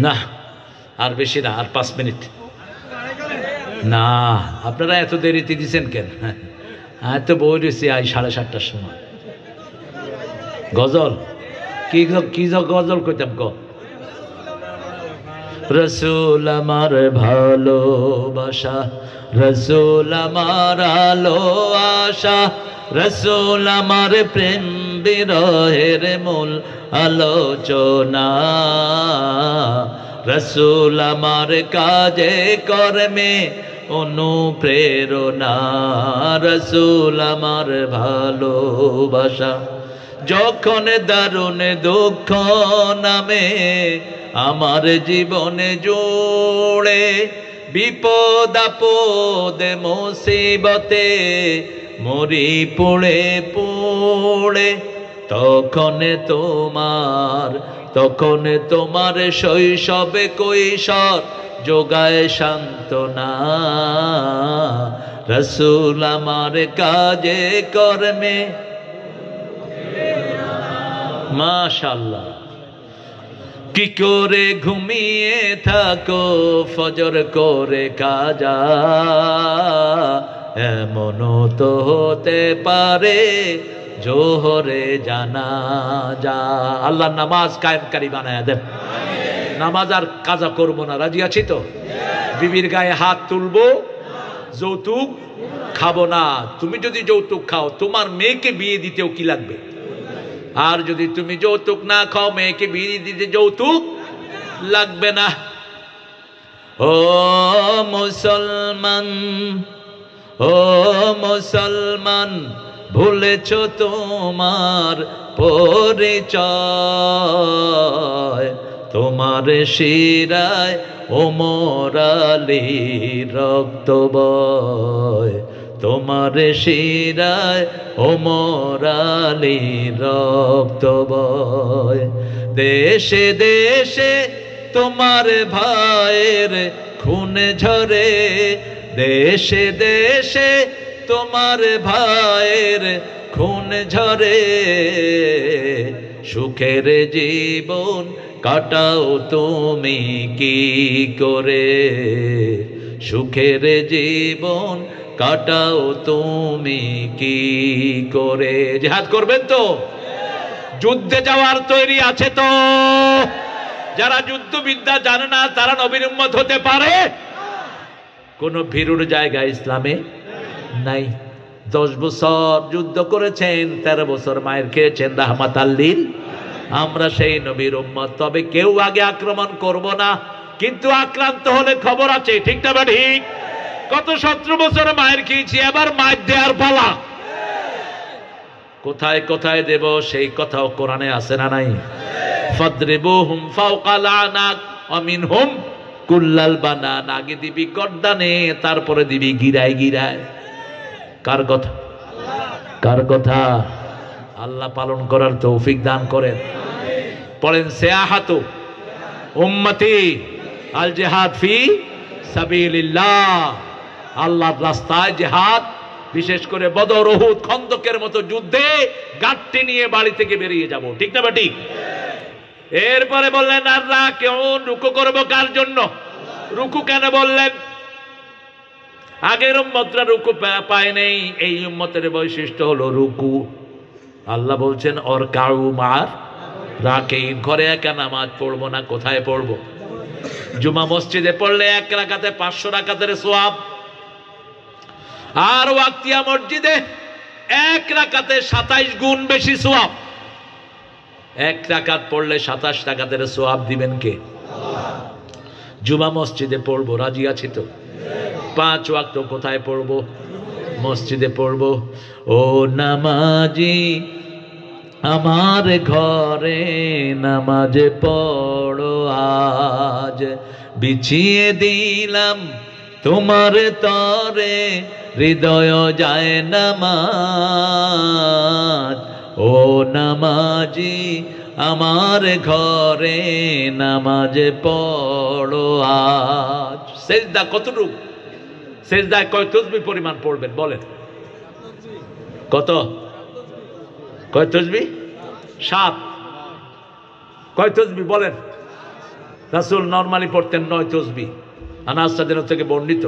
না, আর বেশি না, আর 5 মিনিট। না, আপনারা এত দেরিতে দিচ্ছেন কেন? হ্যাঁ, তো বই রয়েছি আজ 7:30টার সময়। গজল কি গজল কইতাম ক? রসুল আমার ভালোবাসা, রসুল আমার আলো আশা, রসুল আমার প্রেম বিরহের মূল আলোচনা, রসুল আমার কাজে কর্মে অনুপ্রেরণা, রসুল আমার ভালোবাসা। যখন দারুণ দুঃখ নামে আমার জীবনে জোড়ে, বিপদ আপদ মুসিবতে মরি পুড়ে পুড়ে, তখন তোমার শৈশবে কৈশোর যোগায় সান্ত্বনা, রসুল আমার কাজে কর্মে। মাশাআল্লাহ। কি করে ঘুমিয়ে থাকো ফজর করে কাজা, এমনও তো হতে পারে জোহরে জানাজা। আল্লাহ নামাজ কায়েমকারী বানায় দেন। নামাজ আর কাজা করবো না, রাজি আছি তো? বিবির গায়ে হাত তুলবো, যৌতুক খাবো না। তুমি যদি যৌতুক খাও তোমার মেয়েকে বিয়ে দিতেও কি লাগবে? আর যদি তুমি যৌতুক না খাও মেয়েকে বিয়ে দিতে যৌতুক লাগবে না। ও মুসলমান, ও মুসলমান, ভুলেছ তোমার পরিচয়, তোমার শিরায় ওমর আলীর রক্ত বয়, তোমার শিরায় ওমর আলীর রক্ত বয়। দেশে দেশে তোমার ভাইয়ের খুন ঝরে, দেশে দেশে তোমার ভাইয়ের খুন ঝরে, সুখের জীবন কাটাও তুমি কি করে, সুখের জীবন কাটাও তুমি কি করে। জিহাদ করবেন তো? যুদ্ধে যাওয়ার তৈরি আছে তো? যারা যুদ্ধবিদ্যা জানে না তারা নবীর উম্মত হতে পারে? কোন ভীরুর জায়গা ইসলামে নাই। 10 বছর যুদ্ধ করেছেন, 13 বছর মায়ের খেয়েছেন রাহমাতাল লিল। আমরা সেই নবীর উম্মত। তবে কেউ আগে আক্রমণ করব না, কিন্তু আক্রান্ত হলে খবর আছে, ঠিক না ঠিক? কত 17 বছর মায়ের খেয়েছি, এবার মায়ের দেয়ার পালা। কোথায় কোথায় দেব সেই কথাও কোরআনে আছে না নাই? ফাদরিবুহুম ফাওকাল আনাক ওয়া মিনহুম কুল্লাল বানান। আগে দিবি গর্দানে, তারপরে দিবি গিরায় গিরায়। কার কথা? কার কথা? আল্লাহ পালন করার তৌফিক দান করেন। পড়েন সিয়াহাতু উম্মতি আল জিহাদ ফি সাবিলিল্লাহ। আল্লাহর রাস্তায় জিহাদ, বিশেষ করে বদর, উহুদ, খন্দকের মতো যুদ্ধে গাঁটটি নিয়ে বাড়ি থেকে বেরিয়ে যাব, ঠিক না ঠিক? এরপরে বললেন আর রাকিউন, রুকু করব কার জন্য? রুকু কেন বললেন? আগের উম্মতরা রুকু পায় নেই, এই উম্মতের বৈশিষ্ট্য হলো রুকু। আল্লাহ বলছেন ওর কাউ মার রাকিন। ঘরে একা নামাজ পড়বো না, কোথায় পড়বো? জুমা মসজিদে পড়লে 1 রাকাতে 500 রাকাতের সওয়াব, আর ওয়াক্তিয়া মসজিদে 1 রাকাতে 27 গুণ বেশি সওয়াব। 1 রাকাত পড়লে 27 রাকাতের সওয়াব দিবেন কে? জুমা মসজিদে পড়বো, রাজি আছি তো? 5 ওয়াক্ত কোথায় পড়বো? মসজিদে পড়বো। ও নামাজি আমার ঘরে নামাজ পড়ো আজ, বিছিয়ে দিলাম তোমার তরে হৃদয় যায় নামাজ। ও নামাজি আমার ঘরে নামাজ পড়ো আজ। সেজদা কতটুকু? সেজদায় কয় তাসবিহ পরিমাণ পড়বেন বলেন? কত? কয় তাসবিহ? 7। কয় তাসবিহ বলেন? রাসূল নরমালি পড়তেন 9 তাসবিহ, আনাস রাদিয়াল্লাহু থেকে বর্ণিত।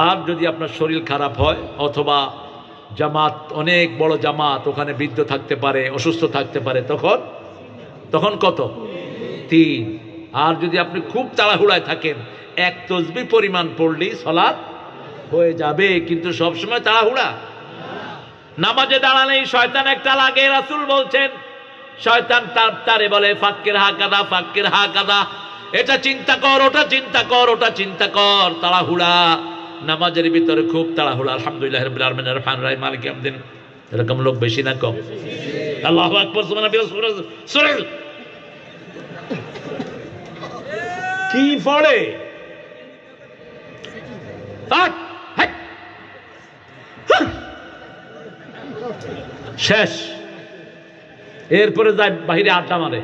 আর যদি আপনার শরীর খারাপ হয় অথবা জামাত, অনেক বড় জামাত, ওখানে বৃদ্ধ থাকতে পারে, অসুস্থ থাকতে পারে, তখন কত? 3। আর যদি আপনি খুব তাড়াহুড়ায় থাকেন 1 তাসবিহ পরিমাণ পড়লেই সালাত হয়ে যাবে। কিন্তু সবসময় তাড়াহুড়া। নামাজে দাঁড়ালেই শয়তান একটা লাগে। রাসূল বলছেন শয়তান তারে বলে ফাক্কির হাকাদা, ফাক্কির হাকাদা, এটা চিন্তা কর, ওটা চিন্তা কর, ওটা চিন্তা কর। তাড়াহুড়া নামাজের ভিতরে খুব তাড়াহুড়া। আলহামদুলিল্লাহ রাব্বিল আলামিন রহমান রাহিম মালিক ইয়াউমিদ্দিন, এরকম লোক বেশি না কম? আল্লাহু আকবার, সুবহানাল্লাহ। সূরা কি পড়ে? শেষ। এরপরে যায় বাহিরে আড্ডা মারে।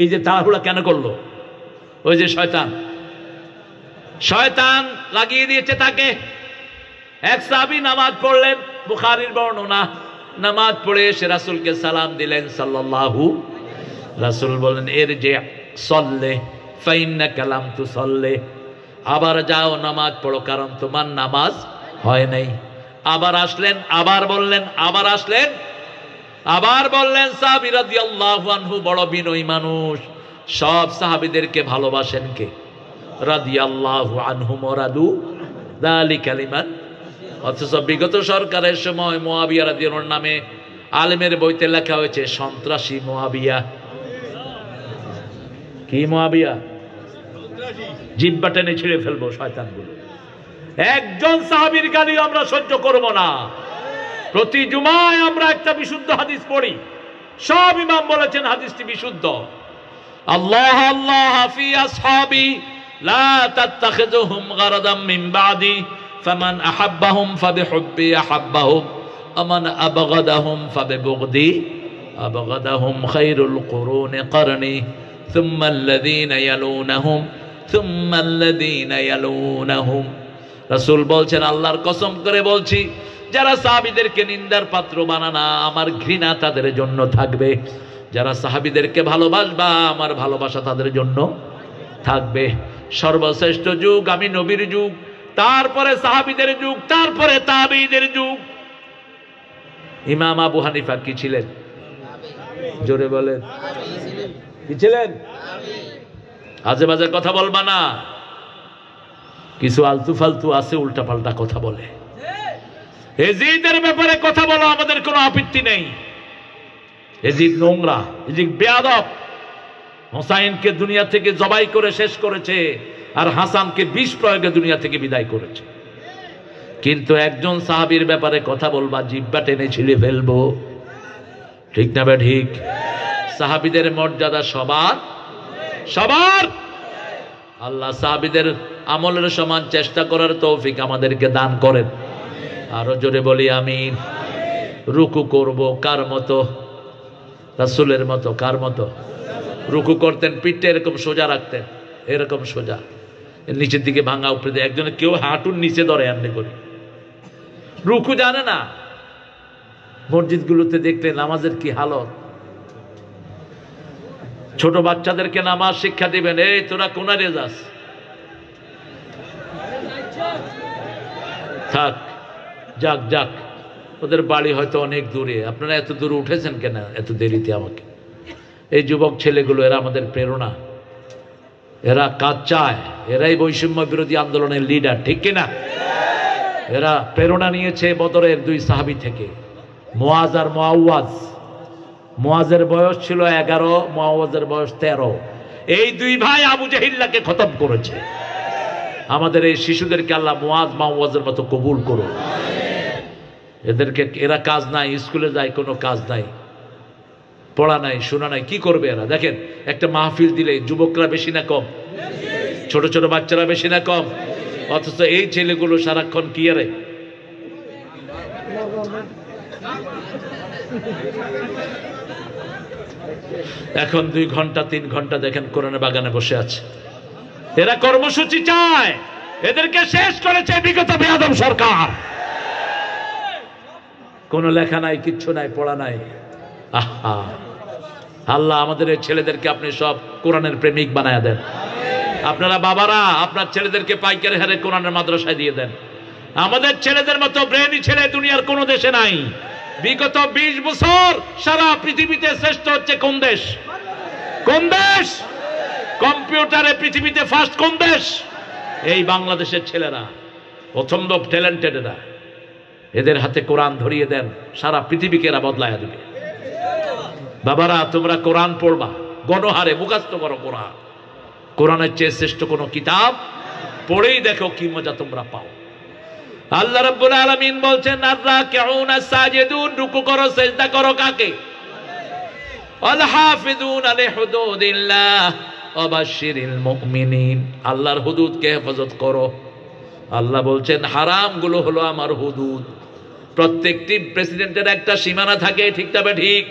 এই যে তাড়াহুড়া কেন করলো? ওই যে শয়তান লাগিয়ে দিয়েছে তাকে। এক সাহাবী নামাজ পড়লেন, বুখারীর বর্ণনা। নামাজ পড়ে এসে রাসূলকে সালাম দিলেন সাল্লাল্লাহু। রাসূল বলেন এর যে সল্লে ফাইন্নাকা লাম তুসাল্লি, আবার যাও নামাজ পড়ো, কারণ তোমার নামাজ হয় নাই। আবার আসলেন, আবার বললেন, আবার আসলেন, আবার বললেন। সাহাবী রাদিয়াল্লাহু আনহু বড় বিনয়ী মানুষ, সব সাহাবীদেরকে ভালোবাসেন কে? রাদিয়াল্লাহু আনহুম ওয়া রাদু যালিকা লিমান। অথচ বিগত সরকারের সময় মুআবিয়া রাদিয়াল্লাহু আনহু নামে আলেমের বইতে লেখা হয়েছে সন্ত্রাসী মুআবিয়া। কি মুআবিয়া? জিহ্বা টেনে ছিঁড়ে ফেলবো শয়তানগুলো। একজন সাহাবীর গালি আমরা সহ্য করব না। প্রতি জুমায় আমরা একটা বিশুদ্ধ হাদিস পড়ি, সব ইমাম বলেছেন হাদিসটি বিশুদ্ধ। আল্লাহ আল্লাহ ফি আসহাবি লা তাত্তাখিযুহুম গারাদাম মিন বাদি ফামান আহাব্বাহুম ফাবিহুব্বি আহাব্বাহুম ওমান আবগাদাহুম ফাবিবুগদি আবগাদাহুম খায়রুল কুরুনি করনি সুম্মা আল্লাযীনা ইয়ালুনাহুম সুম্মা আল্লাযীনা ইয়ালুনাহুম। রাসূল বলছেন, আল্লাহর কসম করে বলছি, যারা সাহাবীদেরকে নিন্দার পাত্র বানানা আমার ঘৃণা তাদের জন্য থাকবে, যারা সাহাবীদেরকে ভালোবাসবা আমার ভালোবাসা তাদের জন্য থাকবে। সর্বশ্রেষ্ঠ যুগ আমি নবীর যুগ, তারপরে সাহাবীদের যুগ, তারপরে তাবেঈদের যুগ। ইমাম আবু হানিফা কি ছিলেন? জোরে বলেন, কি ছিলেন? আজে বাজে কথা বলবা না। কিছু আলতু ফালতু আছে, উল্টা পাল্টা কথা বলে। এজিদের ব্যাপারে কথা বলো, আমাদের কোনো আপত্তি নেই। এজিদ নোংরা, এজিদ বেয়াদব। হোসাইনকে দুনিয়া থেকে জবাই করে শেষ করেছে, আর হাসানকে বিষ প্রয়োগে দুনিয়া থেকে বিদায় করেছে। কিন্তু একজন সাহাবীর ব্যাপারে কথা বলবা, জিহ্বা টেনে ছিঁড়ে ফেলবো। ঠিক না বে ঠিক? সাহাবীদের মর্যাদা সবার সবার। আল্লাহ সাহাবীদের আমলের সমান চেষ্টা করার তৌফিক আমাদেরকে দান করেন। আরো জোরে বলি আমিন। রুকু করব কার মতো? রাসূলের মতো। কার মতো? রুকু করতেন পিঠটা এরকম সোজা রাখতেন, এরকম সোজা, নিচের দিকে ভাঙা, উপরে দিয়ে একজনে কেউ হাঁটুর নিচে ধরে এমনি করে রুকু। জানে না মসজিদগুলোতে দেখলে নামাজের কি হালত। ছোট বাচ্চাদেরকে নামাজ শিক্ষা দিবেন, এই তোরা কোনারে যাস, থাক, যাক যাক, ওদের বাড়ি হয়তো অনেক দূরে, আপনারা এত দূরে উঠেছেন কেন এত দেরিতে? আমাকে এই যুবক ছেলেগুলো, এরা আমাদের প্রেরণা, এরা কাজ চায়, এরাই বৈষম্য বিরোধী আন্দোলনের লিডার, ঠিক কিনা? এরা প্রেরণা নিয়েছে বদরের দুই সাহাবী থেকে, মুআজ আর মুআওয়াজ। মুআজের বয়স ছিল 11, মুআওয়াজের বয়স 13। এই দুই ভাই আবু জাহিল্লাকে খতম করেছে। আমাদের এই শিশুদেরকে আল্লাহ মুআজ মুআওয়াজের মতো কবুল করুন। এদেরকে, এরা কাজ নাই, স্কুলে যায় কোনো কাজ নাই, পড়া নাই, শোনা নাই, কি করবে এরা? দেখেন একটা মাহফিল দিলে যুবকরা বেশি না কম? ছোট ছোট বাচ্চারা বেশি না কম? অথচ এই ছেলেগুলো সারাক্ষণ কি আরে এখন 2 ঘন্টা 3 ঘন্টা দেখেন কোরআনের বাগানে বসে আছে। এরা কর্মসূচি চায়, এদেরকে শেষ করেছে বিগত বেয়াদব সরকার। কোনো লেখা নাই, কিচ্ছু নাই, পড়া নাই। আহা, আল্লাহ আমাদের এই ছেলেদেরকে আপনি সব কোরআনের প্রেমিক বানায় দেন। আপনারা বাবারা আপনার ছেলেদেরকে পাইকারি হারে কোরআনের মাদ্রাসায় দিয়ে দেন। আমাদের ছেলেদের মতো ব্রেনি ছেলে দুনিয়ার কোন দেশে নাই। বিগত 20 বছর সারা পৃথিবীতে শ্রেষ্ঠ হচ্ছে কোন দেশ? কোন দেশ? কম্পিউটারে পৃথিবীতে ফার্স্ট কোন দেশ? এই বাংলাদেশের ছেলেরা, পছন্দ ট্যালেন্টেড এরা। এদের হাতে কোরআন ধরিয়ে দেন, সারা পৃথিবীকে এরা বদলায় দেবে। বাবারা তোমরা কোরআন পড়বা, গণহারে মুখস্থ করো কোরআন। কোরআনের চেয়ে শ্রেষ্ঠ কোন কিতাব পড়েই দেখো কি মজা তোমরা পাও। আল্লাহ রাব্বুল আলামিন বলছেন, আর-রাকিউন আস-সাজিদুন, রুকু করো, সিজদা করো কাকে? আল হাফিজুনা লিহুদুদিল্লাহ ওয়া বাশশিরিল মুমিনিন, আল্লাহর হুদুদকে হেফাজত করো। আল্লাহ বলছেন হারাম গুলো হলো আমার হুদুদ। প্রত্যেকটি প্রেসিডেন্টের একটা সীমানা থাকে, ঠিক তবে ঠিক?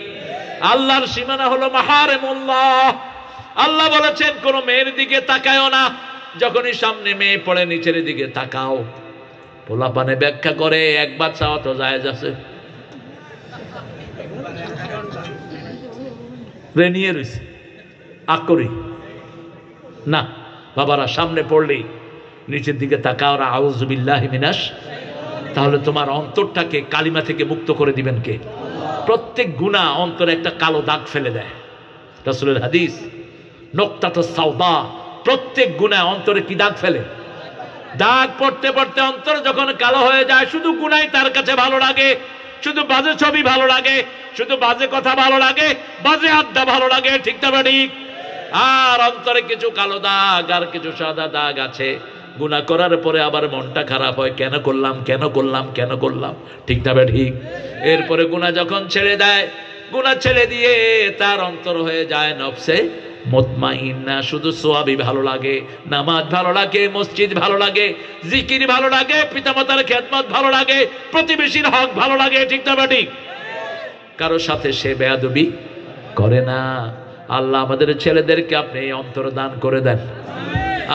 আল্লাহর সীমানা হলো মাহারিমুল্লাহ। আল্লাহ বলেছেন কোন মেয়ের দিকে তাকায়ও না, যখনই সামনে মেয়ে পড়ে নিচের দিকে তাকাও। পোলাপানে ব্যাখ্যা করে একবার চাওয়া তো জায়েজ আছে, নিয়ে রয়েছে আকরি না। বাবারা সামনে পড়লেই নিচের দিকে তাকাও, আউযু বিল্লাহি মিনাশ। তাহলে তোমার অন্তরটাকে কালিমা থেকে মুক্ত করে দিবেন কে? প্রত্যেক গুনাহ অন্তরে একটা কালো দাগ ফেলে দেয়। রাসূলের হাদিস, নুকতাতুস সাওদা, প্রত্যেক গুনাহ অন্তরে কি দাগ ফেলে? দাগ পড়তে পড়তে অন্তর যখন কালো হয়ে যায়, শুধু গুনাই তার কাছে ভালো লাগে, শুধু বাজে ছবি ভালো লাগে, শুধু বাজে কথা ভালো লাগে, বাজে আড্ডা ভালো লাগে, ঠিক না ঠিক? আর অন্তরে কিছু কালো দাগ আর কিছু সাদা দাগ আছে। গুনাহ করার পরে আবার মনটা খারাপ হয়, কেন করলাম কেন করলাম কেন করলাম, ঠিক না ঠিক? এরপরে গুনাহ যখন ছেড়ে দেয়, গুনাহ ছেড়ে দিয়ে তার অন্তর হয়ে যায় নফসে মুতমাইন্না, শুধু সোয়াবি ভালো লাগে, নামাজ ভালো লাগে, মসজিদ ভালো লাগে, জিকির ভালো লাগে, পিতামাতার খেদমত ভালো লাগে, প্রতিবেশীর হক ভালো লাগে, ঠিক না ঠিক? কারো সাথে সে বেয়াদবি করে না। আল্লাহ আমাদের ছেলেদেরকে আপনি এই অন্তর দান করে দেন।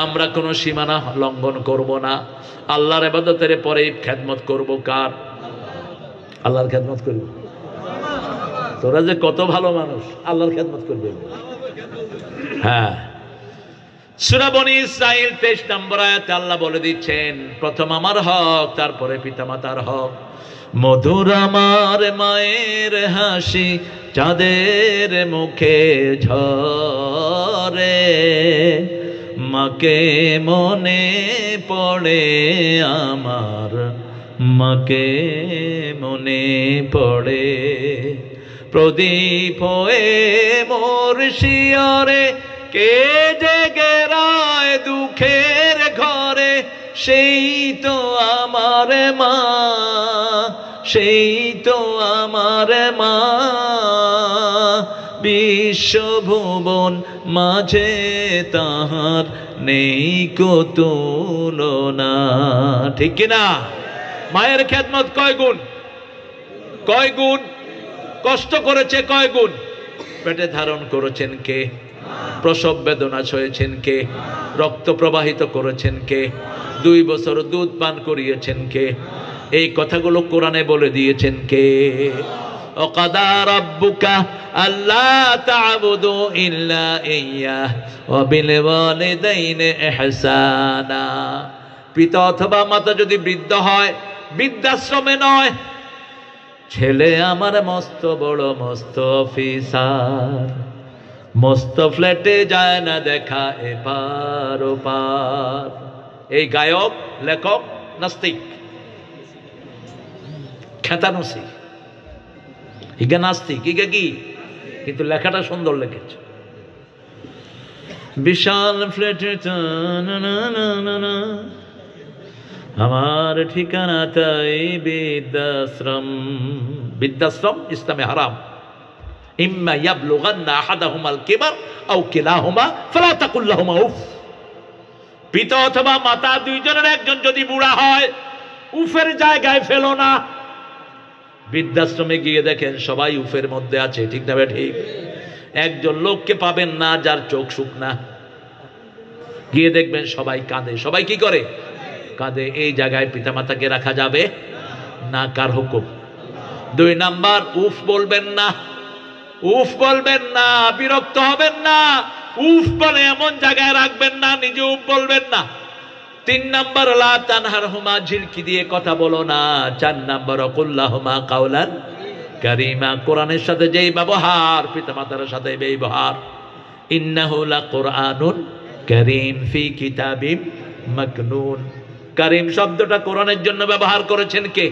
আমরা কোনো সীমানা লঙ্ঘন করব না। আল্লাহর ইবাদতের পরে খেদমত করব কার? আল্লাহর খেদমত করব। তোরা যে কত ভালো মানুষ, আল্লাহর খেদমত করবে। হ্যাঁ, সূরা বনী ইসরাঈল 23 নম্বর আয়াতে আল্লাহ বলে দিচ্ছেন, প্রথম আমার হক, তারপরে পিতামাতার হক। মধুর আমার মায়ের হাসি চাঁদের মুখে ঝরে, মাকে মনে পড়ে আমার, মাকে মনে পড়ে। প্রদীপ হয়ে মোর শিয়রে কে জেগে রায় দুঃখের ঘরে, সেই তো আমার মা, সেই তো আমার মা। বিশ্বভুবন মাঝে তাহার নেই কো তুলনা, ঠিক কিনা? মায়ের খেদমত কয় গুণ, কয় গুণ? কষ্ট করেছে কয় গুণ? পেটে ধারণ করেছেন কে? প্রসব বেদনা সয়েছেন কে? রক্ত প্রবাহিত করেছেন কে? 2 বছর দুধ পান করিয়েছেন কে? এই কথাগুলো কোরআনে বলে দিয়েছেন কে? ওয়াকাদা রাব্বুকা আল্লা তা'বুদু ইল্লা ইয়্যাহ ওয়া বিল ওয়ালিদাইনি ইহসানা। পিতা অথবা মাতা যদি বৃদ্ধ হয়, বৃদ্ধাশ্রমে নয়, ছেলে আমার মস্ত বড় মস্ত অফিসার, মস্ত ফ্ল্যাটে যায় না দেখা এপার ওপার। এই গায়ক, লেখক, নাস্তিক, খেতানুসি, ইগা নাস্তিক, ইগা কি? কিন্তু লেখাটা সুন্দর লিখেছে। বিশাল ফ্ল্যাটে আমার ঠিকানা তাই বৃদ্ধাশ্রম। বৃদ্ধাশ্রম ইসলামে হারাম। ইম্মা ইয়াবলুগান্না আহাদাহুমাল কিবার আও কিলাহুমা ফালা তাকুল লাহুমা উফ। পিতা অথবা মাতা দুইজনের একজন যদি বুড়া হয়, উফের জায়গায় ফেলো না। বৃদ্ধাশ্রমে গিয়ে দেখেন সবাই উফের মধ্যে আছে, ঠিক না ঠিক? একজন লোককে পাবেন না যার চোখ শুকনা। গিয়ে দেখবেন সবাই কাঁদে। সবাই কি করে? কাঁদে। এই জায়গায় পিতামাতাকে রাখা যাবে না। কার হুকুম? 2 নাম্বার, উফ বলবেন না, উফ বলবেন না, বিরক্ত হবেন না। উফ বলে এমন জায়গায় রাখবেন না, নিজে উফ বলবেন না। 3 নাম্বার, লা তানহারহুমা, ঝিলকি দিয়ে কথা বলো না। 4 নাম্বার, কুল্লাহুমা কাওলান কারীমা, কোরআনের সাথে যেই ব্যবহার পিতামাতার সাথে ব্যবহার। ইন্নাহু লাকুরআনুন কারীম ফি কিতাবিম মাকনুন। কারীম শব্দটা কোরআনের জন্য ব্যবহার করেছেন কে?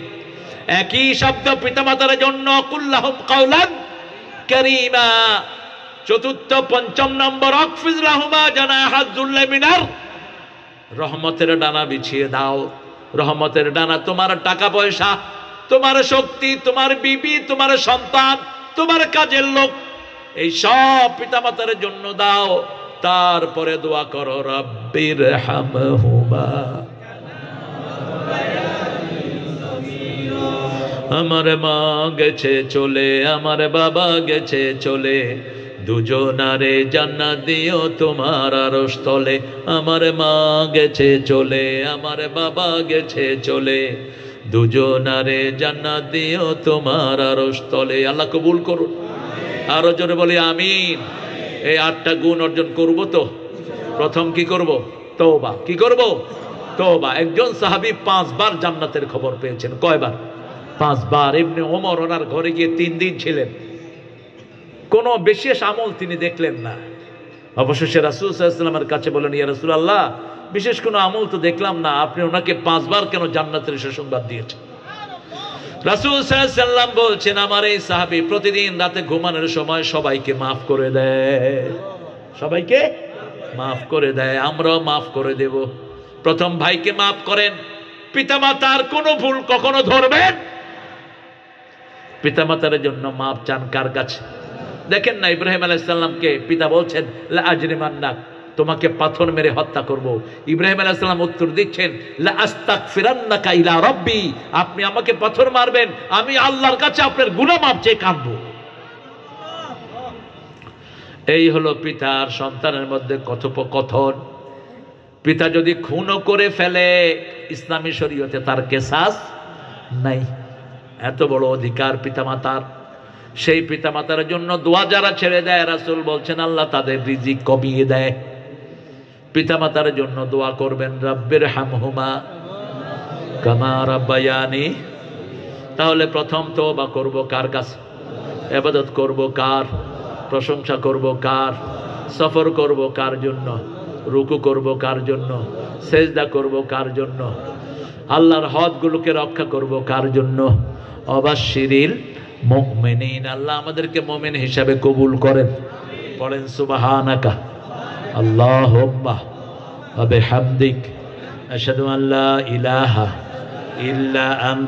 একই শব্দ পিতামাতার জন্য, কুল্লাহুম কাওলান কারীমা। 4, 5 নম্বর, আকফিজ লাহুমা জানাহাজ যুল্লি মিনার, রহমতের ডানা বিছিয়ে দাও। রহমতের ডানা তোমার টাকা পয়সা, তোমার শক্তি, তোমার বিবি, তোমার সন্তান, তোমার কাজের লোক, এই সব পিতামাতার জন্য দাও। তারপরে দোয়া করো, রাব্বির হামহুমা, আমার মা গেছে চলে, আমার বাবা গেছে চলে, দুজনারে জান্নাত দিও তোমার আরশ তলে। আমার মা গেছে চলে, আমার বাবা গেছে চলে, দুজনারে জান্নাত দিও তোমার আরশ তলে। আল্লাহ কবুল করুন। আরো জোরে বলি আমিন। এই 8টা গুণ অর্জন করব তো। প্রথম কি করব? তওবা। কি করব? তওবা। একজন সাহাবী 5 বার জান্নাতের খবর পেয়েছেন। কয়বার? 5 বার। ইবনে ওমর ওনার ঘরে গিয়ে 3 দিন ছিলেন, কোনো বিশেষ আমল তিনি দেখলেন না। অবশেষে রাসূল সাল্লাল্লাহু আলাইহি ওয়াসাল্লামের কাছে বলেন, ইয়া রাসূলুল্লাহ, বিশেষ কোনো আমল তো দেখলাম না, আপনি ওনাকে 5 বার কেন জান্নাতের সুসংবাদ দিয়েছেন? রাসূল সাল্লাল্লাহু আলাইহি ওয়াসাল্লাম বলছেন, আমার এই সাহাবী প্রতিদিন রাতে ঘুমানোর সময় সবাইকে মাফ করে দেয়, সবাইকে মাফ করে দেয়, আমরাও মাফ করে দেব। প্রথম ভাইকে মাফ করেন। পিতামাতার কোনো ভুল কখনো ধরবেন? পিতামাতার জন্য মাফ চান কার কাছে? দেখেন না, ইব্রাহিম আলাইহিস সালামকে পিতা বলছেন, লা আজরিমান্নাক, তোমাকে পাথর মেরে হত্যা করব। ইব্রাহিম আলাইহিস সালাম উত্তর দিচ্ছেন, লা আস্তাগফিরান্নাকা ইলা রাব্বি, আপনি আমাকে পাথর মারবেন, আমি আল্লাহর কাছে আপনার গুনাহ মাফ চেয়ে কাঁদবো। এই হলো পিতার সন্তানের মধ্যে কথোপকথন। পিতা যদি খুনও করে ফেলে, ইসলামী শরীয়তে তার কিসাস নাই। এত বড় অধিকার পিতামাতার। সেই পিতামাতার জন্য দোয়া যারা ছেড়ে দেয়, রাসূল বলছেন আল্লাহ তাদের রিজিক কমিয়ে দেয়। পিতামাতার জন্য দোয়া করবেন, রাব্বির হামহুমা কামা রাব্বায়ানি। তাহলে প্রথম তওবা করব কার কাছে? ইবাদত করব কার? প্রশংসা করব কার? সফর করব কার জন্য? রুকু করব কার জন্য? সেজদা করব কার জন্য? আল্লাহর হদগুলোকে রক্ষা করব কার জন্য? অবাশশিরিল মুমিনিন। আল্লাহ আমাদেরকে মুমিন হিসাবে কবুল করেন। পড়েন সুবহানাকা আল্লাহুম্মা ওয়া বিহামদিক আশহাদু আল্লা ইলাহা ইল্লা আনতা।